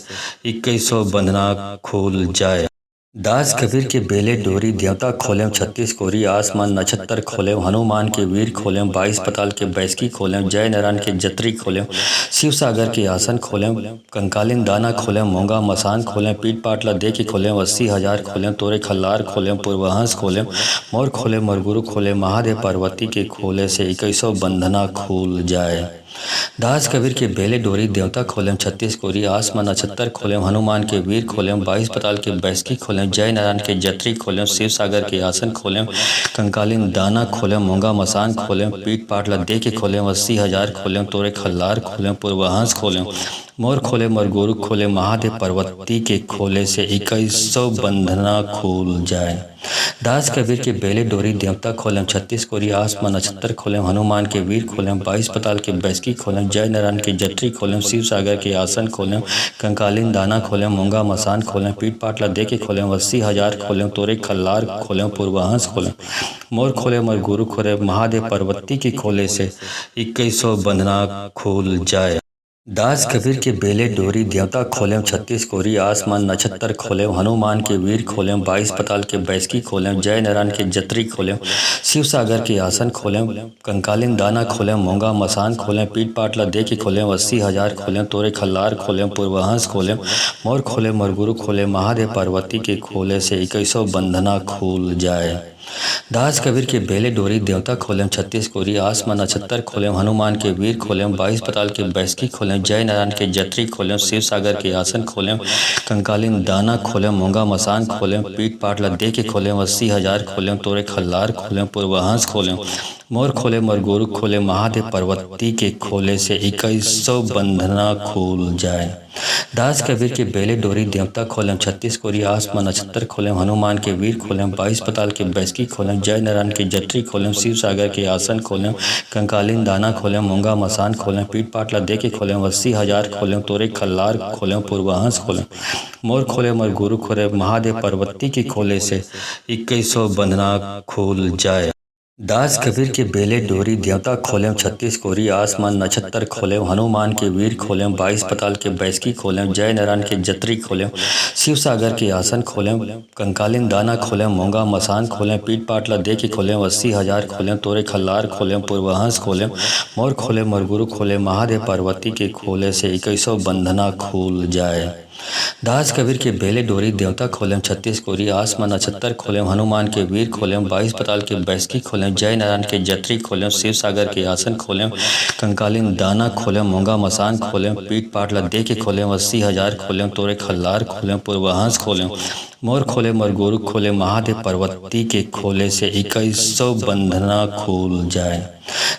2100 बंधना खुल जाए। दास कबीर के बेले डोरी देवता खोलें 36 कोरी आसमान नक्षत्र खोलें हनुमान के वीर खोलें 22 पताल के बैसकी खोलें जय नारायण के जत्री खोलें शिव सागर के आसन खोलें कंकालीन दाना खोलें मोंगा मसान खोलें पीठ पाटला दे के खोलें 80,000 खोलें तोरे खल्लार खोलें पूर्वहंस खोलें मोर खोले मरगुरु खोले महादेव पार्वती के खोले से 2100 बंधना खुल जाए। दास कबीर के बेले डोरी देवता खोलें 36 कोरी आसमान नक्षत्र खोलें हनुमान के वीर खोलें 22 पताल के बैसकी खोलें जय नारायण के जत्री खोलें शिव सागर के आसन खोलें कंकालीन दाना खोलें मोंगा मसान खोलें पीठ पाटला दे के खोलें 80,000 खोलें तोरे खल्लार खोलें पूर्वहंस खोलें मोर खोले मरगुरु खोले महादेव पार्वती के खोले से 2100 बंधना खुल जाए। दास कबीर के बेले डोरी देवता खोलें 36 कोरी आसमान नक्षत्र खोलें हनुमान के वीर खोलें 22 पताल के बैसकी खोलें जय नारायण के जत्री खोलें शिव सागर के आसन खोलें कंकालीन दाना खोलें मोंगा मसान खोलें पीठ पाटला दे के खोलें 80,000 खोलें तोरे खल्लार खोलें पूर्वहंस खोलें मोर खोले मरगुरु खोले महादेव पार्वती के खोले से 2100 बंधना खुल जाए। दास कबीर के बेले डोरी देवता खोलें 36 कोरी आसमान नक्षत्र खोलें हनुमान के वीर खोलें 22 पताल के बैसकी खोलें जय नारायण के जत्री खोलें शिव सागर के आसन खोलें कंकालीन दाना खोलें मोंगा मसान खोलें पीठ पाटला दे के खोलें 80,000 खोलें तोरे खल्लार खोलें पूर्वहंस खोलें मोर खोले मरगुरु खोले महादेव पार्वती के खोले से 2100 बंधना खुल जाए। दास कबीर के बेले डोरी देवता खोलें 36 कोरी आसमान नक्षत्र खोलें हनुमान के वीर खोलें 22 पताल के बैसकी खोलें जय नारायण के जत्री खोलें शिव सागर के आसन खोलें कंकालीन दाना खोलें मोंगा मसान खोलें पीठ पाटला दे के खोलें 80,000 खोलें तोरे खल्लार खोलें पूर्वहंस खोलें मोर खोले मरगुरु खोले महादेव पार्वती के खोले से 2100 बंधना खुल जाए। दास कबीर के बेले डोरी देवता खोलें 36 कोरी आसमान नक्षत्र खोलें हनुमान के वीर खोलें 22 पताल के बैसकी खोलें जय नारायण के जत्री खोलें शिव सागर के आसन खोलें कंकालीन दाना खोलें मोंगा मसान खोलें पीठ पाटला दे के खोलें 80,000 खोलें तोरे खल्लार खोलें पूर्वहंस खोलें मोर खोले मरगुरु खोले महादेव पार्वती के खोले से 2100 बंधना खुल जाए। दास कबीर के बेले डोरी देवता खोलें 36 कोरी आसमान नक्षत्र खोलें हनुमान के वीर खोलें 22 पताल के बैसकी खोलें जय नारायण के जत्री खोलें शिव सागर के आसन खोलें कंकालीन दाना खोलें मोंगा मसान खोलें पीठ पाटला दे के खोलें 80,000 खोलें तोरे खल्लार खोलें पूर्वहंस खोलें मोर खोले मरगुरु खोले महादेव पार्वती के खोले से 2100 बंधना खुल जाए। दास कबीर के बेले डोरी देवता खोलें 36 कोरी आसमान नक्षत्र खोलें हनुमान के वीर खोलें 22 पताल के बैसकी खोलें जय नारायण के जत्री खोलें शिव सागर के आसन खोलें कंकालीन दाना खोलें मोंगा मसान खोलें पीठ पाटला दे के खोलें 80,000 खोलें तोरे खल्लार खोलें पूर्वहंस खोलें मोर खोले मरगुरु खोले महादेव पार्वती के खोले से 2100 बंधना खुल जाए।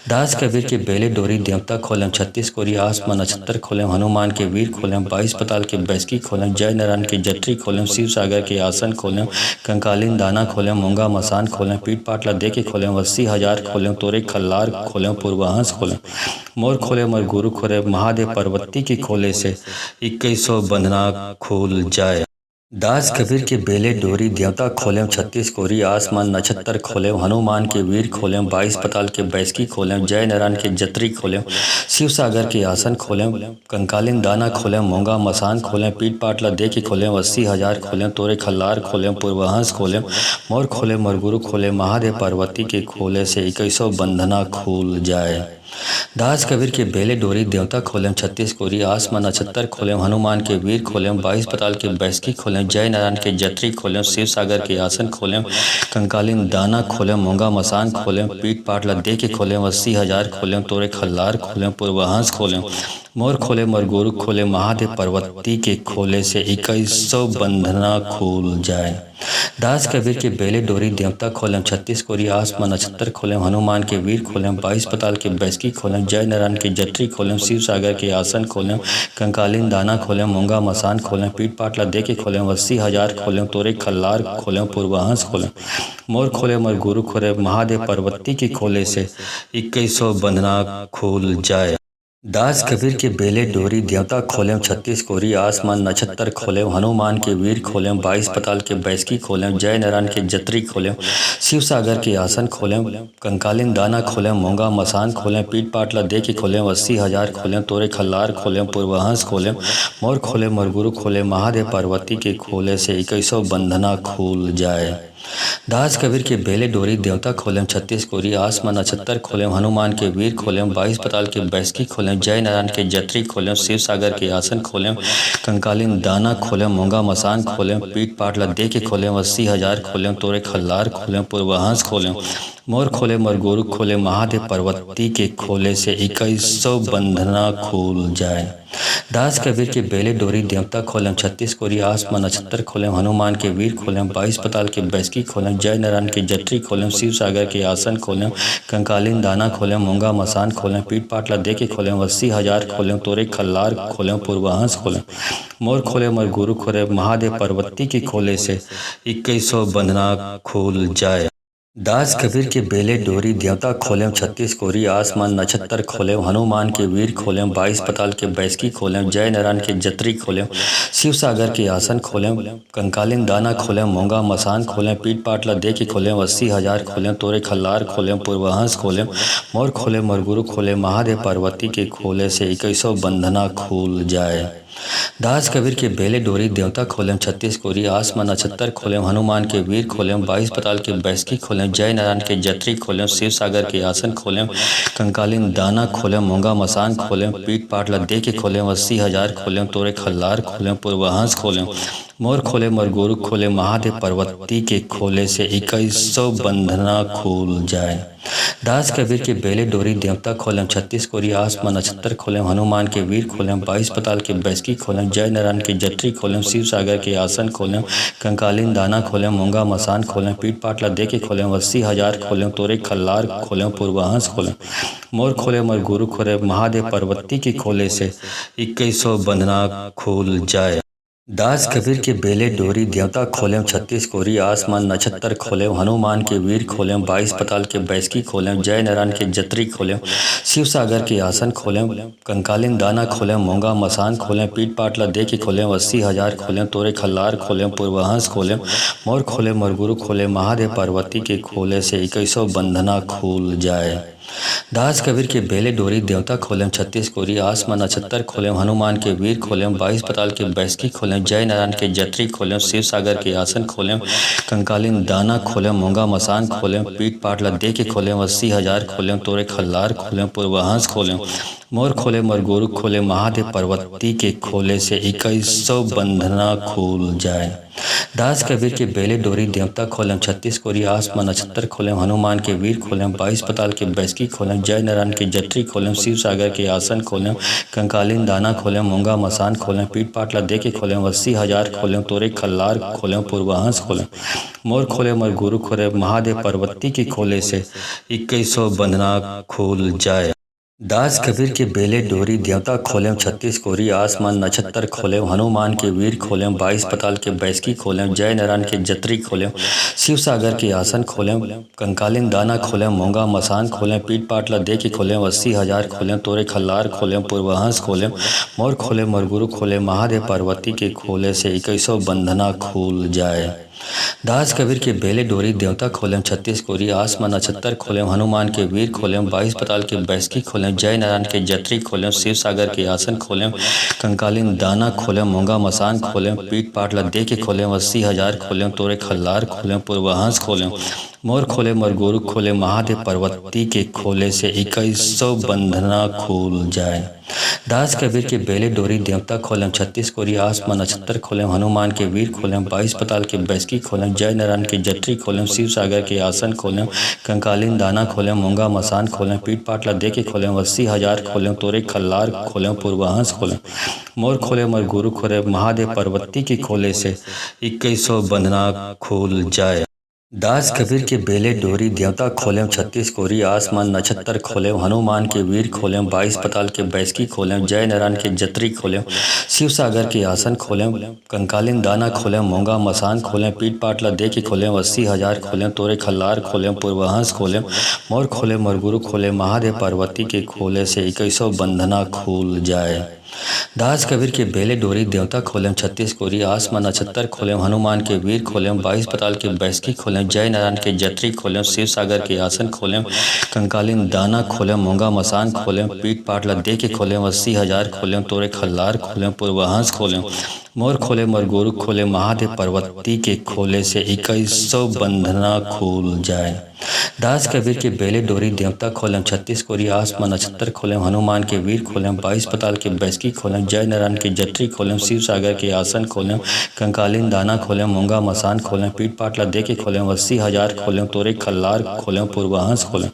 दास कबीर के बेले डोरी देवता खोलें 36 कोरी आसमान नक्षत्र खोलें हनुमान के वीर खोलें 22 पताल के बैसकी खोलें जय नारायण के जत्री खोलें शिव सागर के आसन खोलें कंकालीन दाना खोलें मोंगा मसान खोलें पीठ पाटला दे के खोलें 80,000 खोलें तोरे खल्लार खोलें पूर्वहंस खोलें मोर खोले मरगुरु खोले महादेव पार्वती के खोले से 2100 बंधना खुल जाए। दास कबीर के बेले डोरी देवता खोलेम 36 कोरी आसमान नक्षत्र खोलेम हनुमान के वीर खोलेम 22 पताल के बैसकी खोलेम जय नारायण के जत्री खोलेम शिव सागर के आसन खोलेम कंकालिन दाना खोलेम मोंगा मसान खोलेम पीठ पाटला दे के खोलेम 80,000 खोलेम तोरे खल्लार खोलेम पूर्वहंस खोलेम मोर खोलेम मरगुरु खोलेम महादेव पार्वती के खोले से 2100 बंधना खुल जाए। दास कबीर के बेले डोरी देवता खोलेम 36 कोरी आसमान नक्षत्र खोलेम हनुमान के वीर खोलेम 22 पताल के बैसकी खोलेम जय नारायण के जत्री खोलेम शिव सागर के आसन खोलेम कंकालिन दाना खोलेम मोंगा मसान खोलेम पीठ पाटला दे के खोलेम 80,000 खोलेम तोरे खल्लार खोलेम पूर्वहंस खोलेम मोर खोले मरगुरु खोले महादेव पार्वती के खोले से 2100 बंधना खुल जाए। दास कबीर के बेले डोरी देवता खोलेम 36 कोरी आसमान नक्षत्र खोलेम हनुमान के वीर खोलेम 22 पताल के बैसकी खोलेम जय नारायण के जत्री खोलेम शिव सागर के आसन खोलेम कंकालिन दाना खोलेम मोंगा मसान खोलेम पीठ पाटला दे के खोलेम 80,000 खोलेम तोरे खल्लार खोलेम पूर्वहंस खोलेम मोर खोले मरगुरु खोले महादेव पार्वती के खोले से 2100 बंधना खुल जाए। दास कबीर के बेले डोरी देवता खोलेम 36 कोरी आसमान नक्षत्र खोलेम हनुमान के वीर खोलेम 22 पताल के बैसकी खोलेम जय नारायण के जत्री खोलेम शिव सागर के आसन खोलेम कंकालिन दाना खोलेम मोंगा मसान खोलेम पीठ पाटला दे के खोलेम 80,000 खोलेम तोरे खल्लार खोलेम पूर्वहंस खोलेम मोर खोले मरगुरु खोले महादेव पार्वती के खोले से 2100 बंधना खुल जाए। दास कबीर के बेले डोरी देवता खोलेम 36 कोरी आसमान नक्षत्र खोलेम हनुमान के वीर खोलेम 22 पताल के बैसकी खोलेम जय नारायण के जत्री खोलेम शिव सागर के आसन खोलेम कंकालिन दाना खोलेम मोंगा मसान खोलेम पीठ पाटला दे के खोलेम 80,000 खोलेम तोरे खल्लार खोलेम पूर्वहंस खोलेम मोर खोले मरगुरु खोले महादेव पार्वती के खोले से 2100 बंधना खुल जाए। दास कबीर के बेले डोरी देवता खोलेम 36 कोरी आसमान नक्षत्र खोलेम हनुमान के वीर खोलेम 22 पताल के बैसकी खोलेम जय नारायण के जत्री खोलेम शिव सागर के आसन खोलेम कंकालिन दाना खोलेम मोंगा मसान खोलेम पीठ पाटला दे के खोलेम 80,000 खोलेम तोरे खल्लार खोलेम पूर्वहंस खोलेम मोर खोले मरगुरु खोले महादेव पार्वती के खोले से 2100 बंधना खुल जाए। दास कबीर के बेले डोरी देवता खोलेम 36 कोरी आसमान नक्षत्र खोलेम हनुमान के वीर खोलेम 22 पताल के बैसकी खोलेम जय नारायण के जत्री खोलेम शिव सागर के आसन खोलेम कंकालिन दाना खोलेम मोंगा मसान खोलेम पीठ पाटला दे के खोलेम 80,000 खोलेम तोरे खल्लार खोलेम पूर्वहंस खोलेम मोर खोले मरगुरु खोले महादेव पार्वती के खोले से 2100 बंधना खुल जाए। दास कबीर के बेले डोरी देवता खोलेम 36 कोरी आसमान नक्षत्र खोलेम हनुमान के वीर खोलेम 22 पताल के बैसकी खोलेम जय नारायण के जत्री खोलेम शिव सागर के आसन खोलेम कंकालिन दाना खोलेम मोंगा मसान खोलेम पीठ पाटला दे के खोलेम 80,000 खोलेम तोरे खल्लार खोलेम पूर्वहंस खोलेम मोर खोले मरगुरु खोले महादेव पार्वती के खोले से 2100 बंधना खुल जाए। दास कबीर के बेले डोरी देवता खोलेम 36 कोरी आसमान नक्षत्र खोलेम हनुमान के वीर खोलेम 22 पताल के बैसकी खोलेम जय नारायण के जत्री खोलेम शिव सागर के आसन खोलेम कंकालिन दाना खोलेम मोंगा मसान खोलेम पीठ पाटला दे के खोलेम 80,000 खोलेम तोरे खल्लार खोलेम पूर्वहंस खोलेम मोर खोले मरगुरु खोले महादेव पार्वती के खोले से 2100 बंधना खुल जाए। दास कबीर के बेले डोरी देवता खोलेम 36 कोरी आसमान नक्षत्र खोलेम हनुमान के वीर खोलेम 22 पताल के बैसकी खोलेम जय नारायण के जत्री खोलेम शिव सागर के आसन खोलेम कंकालिन दाना खोलेम मोंगा मसान खोलेम पीठ पाटला दे के खोलेम 80,000 खोलेम तोरे खल्लार खोलेम पूर्वहंस खोलेम मोर खोले मरगुरु खोले महादेव पार्वती के खोले से 2100 बंधना खुल जाए। दास कबीर के बेले डोरी देवता खोलेम 36 कोरी आसमान नक्षत्र खोलेम हनुमान के वीर खोलेम 22 पताल के बैसकी खोलेम जय नारायण के जत्री खोलेम शिव सागर के आसन खोलेम कंकालिन दाना खोलेम मोंगा मसान खोलेम पीठ पाटला दे के खोलेम 80,000 खोलेम तोरे खल्लार खोलेम पूर्वहंस खोलेम मोर खोले मरगुरु खोले महादेव पार्वती के खोले से 2100 बंधना खुल जाए। दास कबीर के बेले डोरी देवता खोलेम 36 कोरी आसमान नक्षत्र खोलेम हनुमान के वीर खोलेम 22 पताल के बैसकी खोलेम जय नारायण के जत्री खोलेम शिव सागर के आसन खोलेम कंकालिन दाना खोलेम मोंगा मसान खोलेम पीठ पाटला दे के खोलेम 80,000 खोलेम तोरे खल्लार खोलेम पूर्वहंस खोलेम मोर खोले मरगुरु खोले महादेव पार्वती के खोले से 2100 बंधना खुल जाए। दास कबीर के बेले डोरी देवता खोलेम 36 कोरी आसमान नक्षत्र खोलेम हनुमान के वीर खोलेम 22 पताल के बैसकी खोलेम जय नारायण के जत्री खोलेम शिव सागर के आसन खोलेम कंकालिन दाना खोलेम मोंगा मसान खोलेम पीठ पाटला दे के खोलेम 80,000 खोलेम तोरे खल्लार खोलेम पूर्वहंस खोलेम मोर खोलेम मोर गुरु खोलेम महादेव पार्वती के खोले से 21 बंधना खुल जाए। दास कबीर के बेले डोरी देवता खोलेम 36 कोरी आसमान नक्षत्र खोलेम हनुमान के वीर खोलेम 22 पताल के बैसकी खोलेम जय नारायण के जत्री खोलेम शिव सागर के आसन खोलेम कंकालिन दाना खोलेम मोंगा मसान खोलेम पीठ पाटला दे के खोलेम 80,000 खोलेम तोरे खल्लार खोलेम पूर्वहंस खोलेम मोर खोले मोर गुरु खोले महादेव पार्वती के खोले से 21 बंधना खुल जाए। दास कबीर के बेले डोरी देवता खोलेम 36 कोरी आसमान नक्षत्र खोलेम हनुमान के वीर खोलेम 22 पताल के बैसकी खोलेम जय नारायण के जत्री खोलेम शिव सागर के आसन खोलेम कंकालिन दाना खोलेम मोंगा मसान खोलेम पीठ पाटला दे के खोलेम 80,000 खोलेम तोरे खल्लार खोलेम पूर्वहंस खोलेम मोर खोले मोर गुरु खोले महादेव पार्वती के खोले से 21 बंधना खुल जाए। दास कबीर के बेले डोरी देवता खोलेम 36 कोरी आसमान नक्षत्र खोलेम हनुमान के वीर खोलेम 22 पताल के बैसकी खोलेम जय नारायण के जत्री खोलेम शिव सागर के आसन खोलेम कंकालिन दाना खोलेम मोंगा मसान खोलेम पीठ पाटला दे के खोलेम 80,000 खोलेम तोरे खल्लार खोलेम पूर्वहंस खोलेम मोर खोले मोर गुरु खोले महादेव पार्वती के खोले से 21 बंधना खुल जाए। दास कबीर के बेले डोरी देवता खोलेम 36 कोरी आसमान नक्षत्र खोलेम हनुमान के वीर खोलेम 22 पताल के बैसकी खोलेम जय नारायण के जत्री खोलेम शिव सागर के आसन खोलेम कंकालिन दाना खोलेम मोंगा मसान खोलेम पीठ पाटला दे के खोलेम 80,000 खोलेम तोरे खल्लार खोलेम पूर्वहंस खोलेम मोर खोले मोर गुरु खोले महादेव पार्वती के खोले से 21 बंधना खुल जाए। दास कबीर के बेले डोरी देवता खोलेम 36 कोरी आसमान नक्षत्र खोलेम हनुमान के वीर खोलेम 22 पताल के बैसकी खोलेम जय नारायण के जत्री खोलेम शिव सागर के आसन खोलेम कंकालिन दाना खोलेम मोंगा मसान खोलेम पीठ पाटला दे के खोलेम 80,000 खोलेम तोरे खल्लार खोलेम पूर्वहंस खोलेम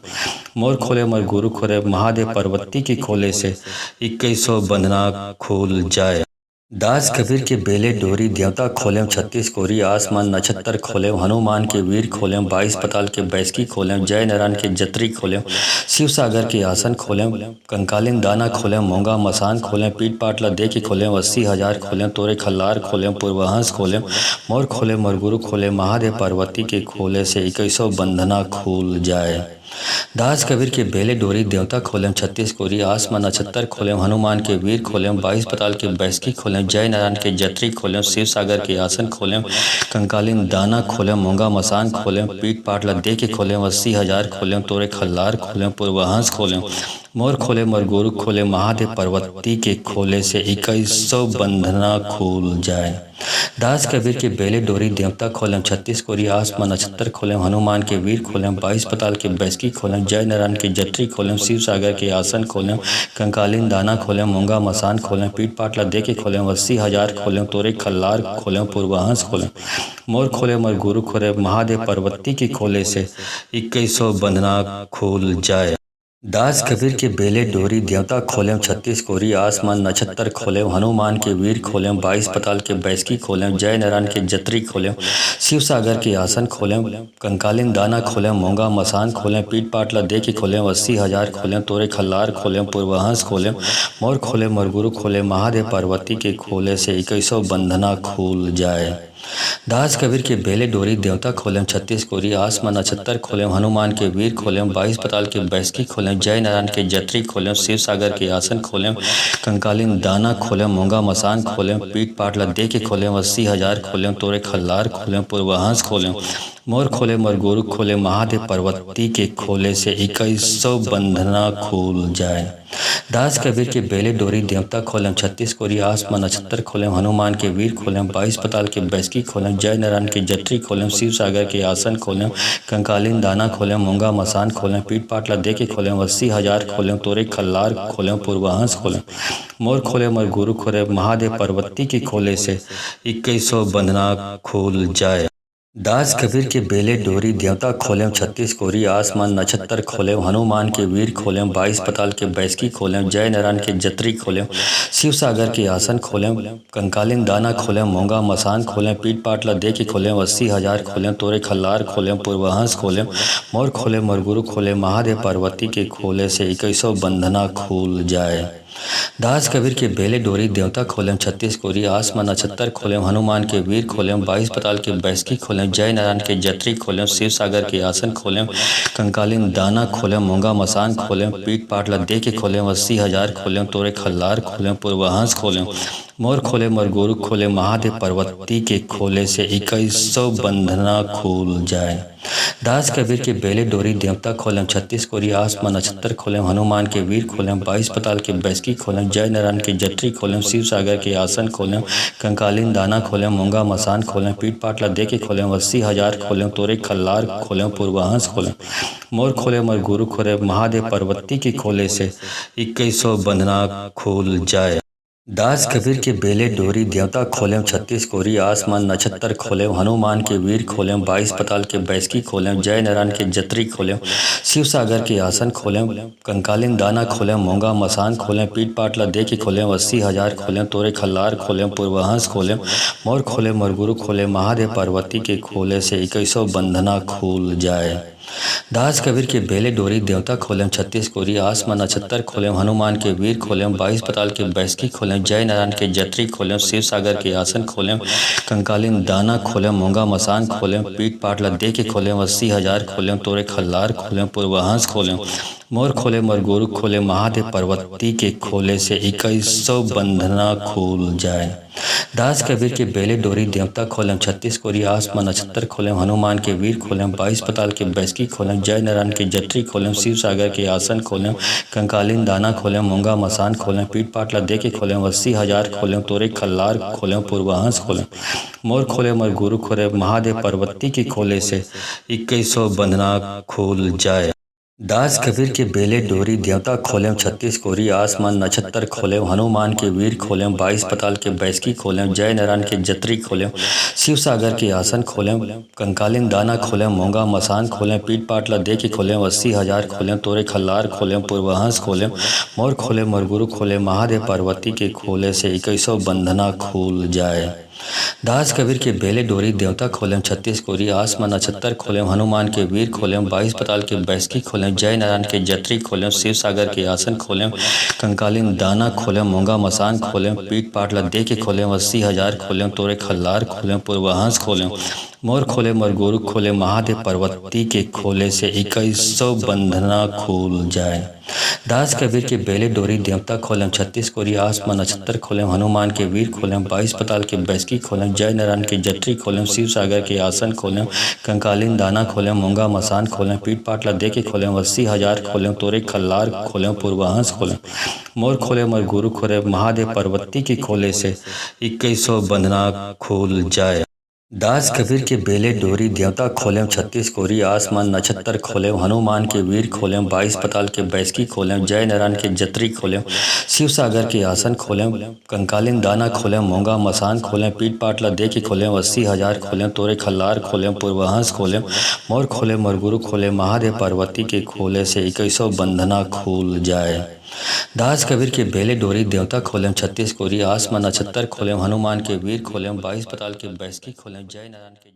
मोर खोले मोर गुरु खोले महादेव पार्वती के खोले से 21 बंधना खुल जाए। दास कबीर के बेले डोरी देवता खोलेम 36 कोरी आसमान नक्षत्र खोलेम हनुमान के वीर खोलेम 22 पताल के बैसकी खोलेम जय नारायण के जत्री खोलेम शिव सागर के आसन खोलेम कंकालिन दाना खोलेम मोंगा मसान खोलेम पीठ पाटला दे के खोलेम 80,000 खोलेम तोरे खल्लार खोलेम पूर्वहंस खोलेम मोर खोले मोर गुरु खोले महादेव पार्वती के खोले से 21 बंधना खुल जाए। दास कबीर के बेले डोरी देवता खोलेम 36 कोरी आसमान नक्षत्र खोलेम हनुमान के वीर खोलेम 22 पताल के बैसकी खोलेम जय नारायण के जत्री खोलेम शिव सागर के आसन खोलेम कंकालिन दाना खोलेम मोंगा मसान खोलेम पीठ पाटला दे के खोलेम 80,000 खोलेम तोरे खल्लार खोलेम पूर्वहंस खोलेम मोर खोले मोर गुरु खोले महादेव पार्वती के खोले से 21 बंधना खुल जाए। दास कबीर के बेले डोरी देवता खोलेम 36 कोरी आसमान नक्षत्र खोलेम हनुमान के वीर खोलेम 22 पताल के बैसकी खोलेम जय नारायण के जत्री खोलेम शिव सागर के आसन खोलेम कंकालिन दाना खोलेम मोंगा मसान खोलेम पीठ पाटला दे के खोलेम 80,000 खोलेम तोरे खल्लार खोलेम पूर्वहंस खोलेम मोर खोले मोर गुरु खोले महादेव पार्वती के खोले से 21 बंधना खुल जाए। दास कबीर के बेले डोरी देवता खोलेम 36 कोरी आसमान नक्षत्र खोलेम हनुमान के वीर खोलेम 22 पताल के बैसकी खोलेम जय नारायण के जत्री खोलेम शिव सागर के आसन खोलेम कंकालिन दाना खोलेम मोंगा मसान खोलेम पीठ पाटला दे के खोलेम 80,000 खोलेम तोरे खल्लार खोलेम पूर्वहंस खोलेम मोर खोले मोर गुरु खोले महादेव पार्वती के खोले से 21 बंधना खुल जाए। दास कबीर के बेले डोरी देवता खोलेम 36 कोरी आसमान नक्षत्र खोलेम हनुमान के वीर खोलेम 22 पताल के बैसकी खोलेम जय नारायण के जत्री खोलेम शिव सागर के आसन खोलेम कंकालिन दाना खोलेम मोंगा मसान खोलेम पीठ पाटला दे के खोलेम 80,000 खोलेम तोरे खल्लार खोलेम पूर्वहंस खोलेम मोर खोले मोर गुरु खोले महादेव पार्वती के खोले से 21 बंधना खुल जाए। दास कबीर के बेले डोरी देवता खोलेम 36 कोरी आसमान नक्षत्र खोलेम हनुमान के वीर खोलेम 22 पताल के बैसकी खोलेम जय नारायण के जत्री खोलेम शिव सागर के आसन खोलेम कंकालिन दाना खोलेम मोंगा मसान खोलेम पीठ पाटला दे के खोलेम 80,000 खोलेम तोरे खल्लार खोलेम पूर्वहंस खोलेम मोर खोले मोर गुरु खोले महादेव पार्वती के खोले से 21 बंधना खुल जाए। दास कबीर के बेले डोरी देवता खोलें छत्तीस कोरी आसमान नक्षत्र खोलें हनुमान के वीर खोलें 22 पताल के बैसकी खोलें जय नारायण के जत्री खोलें शिव सागर के आसन खोलें कंकालीन दाना खोलें मोंगा मसान खोलें पीठ पाटला दे के खोलें 80,000 खोलें तोरे खल्लार खोलें पूर्वहंस खोलें मोर खोलें मरगुरु खोलें महादेव पार्वती के खोले से 2100 बंधना खुल जाए। दास कबीर के बेले डोरी देवता खोलें छत्तीस कोरी आसमान नक्षत्र खोलें हनुमान के वीर खोलें 22 पताल के बैसकी खोलें जय नारायण के जत्री खोलें शिव सागर के आसन खोलें कंकालीन दाना खोलें मोंगा मसान खोलें पीठ पाटला दे के खोलें 80,000 खोलें तोरे खल्लार खोलें पूर्वहंस खोलें मोर खोले मरगुरु खोले महादेव पार्वती के खोले से 2100 बंधना खुल जाए। दास कबीर के बेले डोरी देवता खोलें छत्तीस कोरी आसमान नक्षत्र खोलें हनुमान के वीर खोलें 22 पताल के बैसकी खोलें जय नारायण के जत्री खोलें शिव सागर के आसन खोलें कंकालीन दाना खोलें मोंगा मसान खोलें पीठ पाटला दे के खोलें 80,000 खोलें तोरे खल्लार खोलें पूर्वहंस खोलें मोर खोले मरगुरु खोले महादेव पार्वती के खोले से 2100 बंधना खुल जाए। दास कबीर के बेले डोरी देवता खोलें छत्तीस कोरी आसमान नक्षत्र खोलें हनुमान के वीर खोलें 22 पताल के बैसकी खोलें जय नारायण के जत्री खोलें शिव सागर के आसन खोलें कंकालीन दाना खोलें मोंगा मसान खोलें पीठ पाटला दे के खोलें 80,000 खोलें तोरे खल्लार खोलें पूर्वहंस खोलें मोर खोले मरगुरु खोले महादेव पार्वती के खोले से 2100 बंधना खुल जाए। दास कबीर के बेले डोरी देवता खोलें छत्तीस कोरी आसमान नक्षत्र खोलें हनुमान के वीर खोलें 22 पताल के बैसकी खोलें जय नारायण के जत्री खोलें शिव सागर के आसन खोलें कंकालीन दाना खोलें मोंगा मसान खोलें पीठ पाटला दे के खोलें 80,000 खोलें तोरे खल्लार खोलें पूर्वहंस खोलें मोर खोले मरगुरु खोले महादेव पार्वती के खोले से 2100 बंधना खुल जाए। दास कबीर के बेले डोरी देवता खोलें छत्तीस कोरी आसमान नक्षत्र खोलें हनुमान के वीर खोलें 22 पताल के बैसकी खोलें जय नारायण के जत्री खोलें शिव सागर के आसन खोलें कंकालीन दाना खोलें मोंगा मसान खोलें पीठ पाटला दे के खोलें 80,000 खोलें तोरे खल्लार खोलें पूर्वहंस खोलें मोर खोले मरगुरु खोले महादेव पार्वती के खोले से 2100 बंधना खुल जाए। दास कबीर के बेले डोरी देवता खोलें छत्तीस कोरी आसमान नक्षत्र खोलें हनुमान के वीर खोलें 22 पताल के बैसकी खोलें जय नारायण के जत्री खोलें शिव सागर के आसन खोलें कंकालीन दाना खोलें मोंगा मसान खोलें पीठ पाटला दे के खोलें 80,000 खोलें तोरे खल्लार खोलें पूर्वहंस खोलें मोर खोले मरगुरु खोले महादेव पार्वती के खोले से 2100 बंधना खुल जाए। दास कबीर के बेले डोरी देवता खोलें छत्तीस कोरी आसमान नक्षत्र खोलें हनुमान के वीर खोलें 22 पताल के बैसकी खोलें जय नारायण के जत्री खोलें शिव सागर के आसन खोलें कंकालीन दाना खोलें मोंगा मसान खोलें पीठ पाटला दे के खोलें 80,000 खोलें तोरे खल्लार खोलें पूर्वहंस खोलें मोर खोले मरगुरु खोले महादेव पार्वती के खोले से 2100 बंधना खुल जाए। दास कबीर के बेले डोरी देवता खोलें छत्तीस कोरी आसमान नक्षत्र खोलें हनुमान के वीर खोलें 22 पताल के बैसकी खोलें जय नारायण के जत्री खोलें शिव सागर के आसन खोलें कंकालीन दाना खोलें मोंगा मसान खोलें पीठ पाटला दे के खोलें 80,000 खोलें तोरे खल्लार खोलें पूर्वहंस खोलें मोर खोले मरगुरु खोले महादेव पार्वती के खोले से 2100 बंधना खुल जाए। दास कबीर के बेले डोरी देवता खोलें छत्तीस कोरी आसमान नक्षत्र खोलें हनुमान के वीर खोलें 22 पताल के बैसकी खोलें जय नारायण के जत्री खोलें शिव सागर के आसन खोलें कंकालीन दाना खोलें मोंगा मसान खोलें पीठ पाटला दे के खोलें 80,000 खोलें तोरे खल्लार खोलें पूर्वहंस खोलें मोर खोले मरगुरु खोले महादेव पार्वती के खोले से 2100 बंधना खुल जाए। दास कबीर के बेले डोरी देवता खोलें छत्तीस कोरी आसमान नक्षत्र खोलें हनुमान के वीर खोलें 22 पताल के बैसकी खोलें जय नारायण के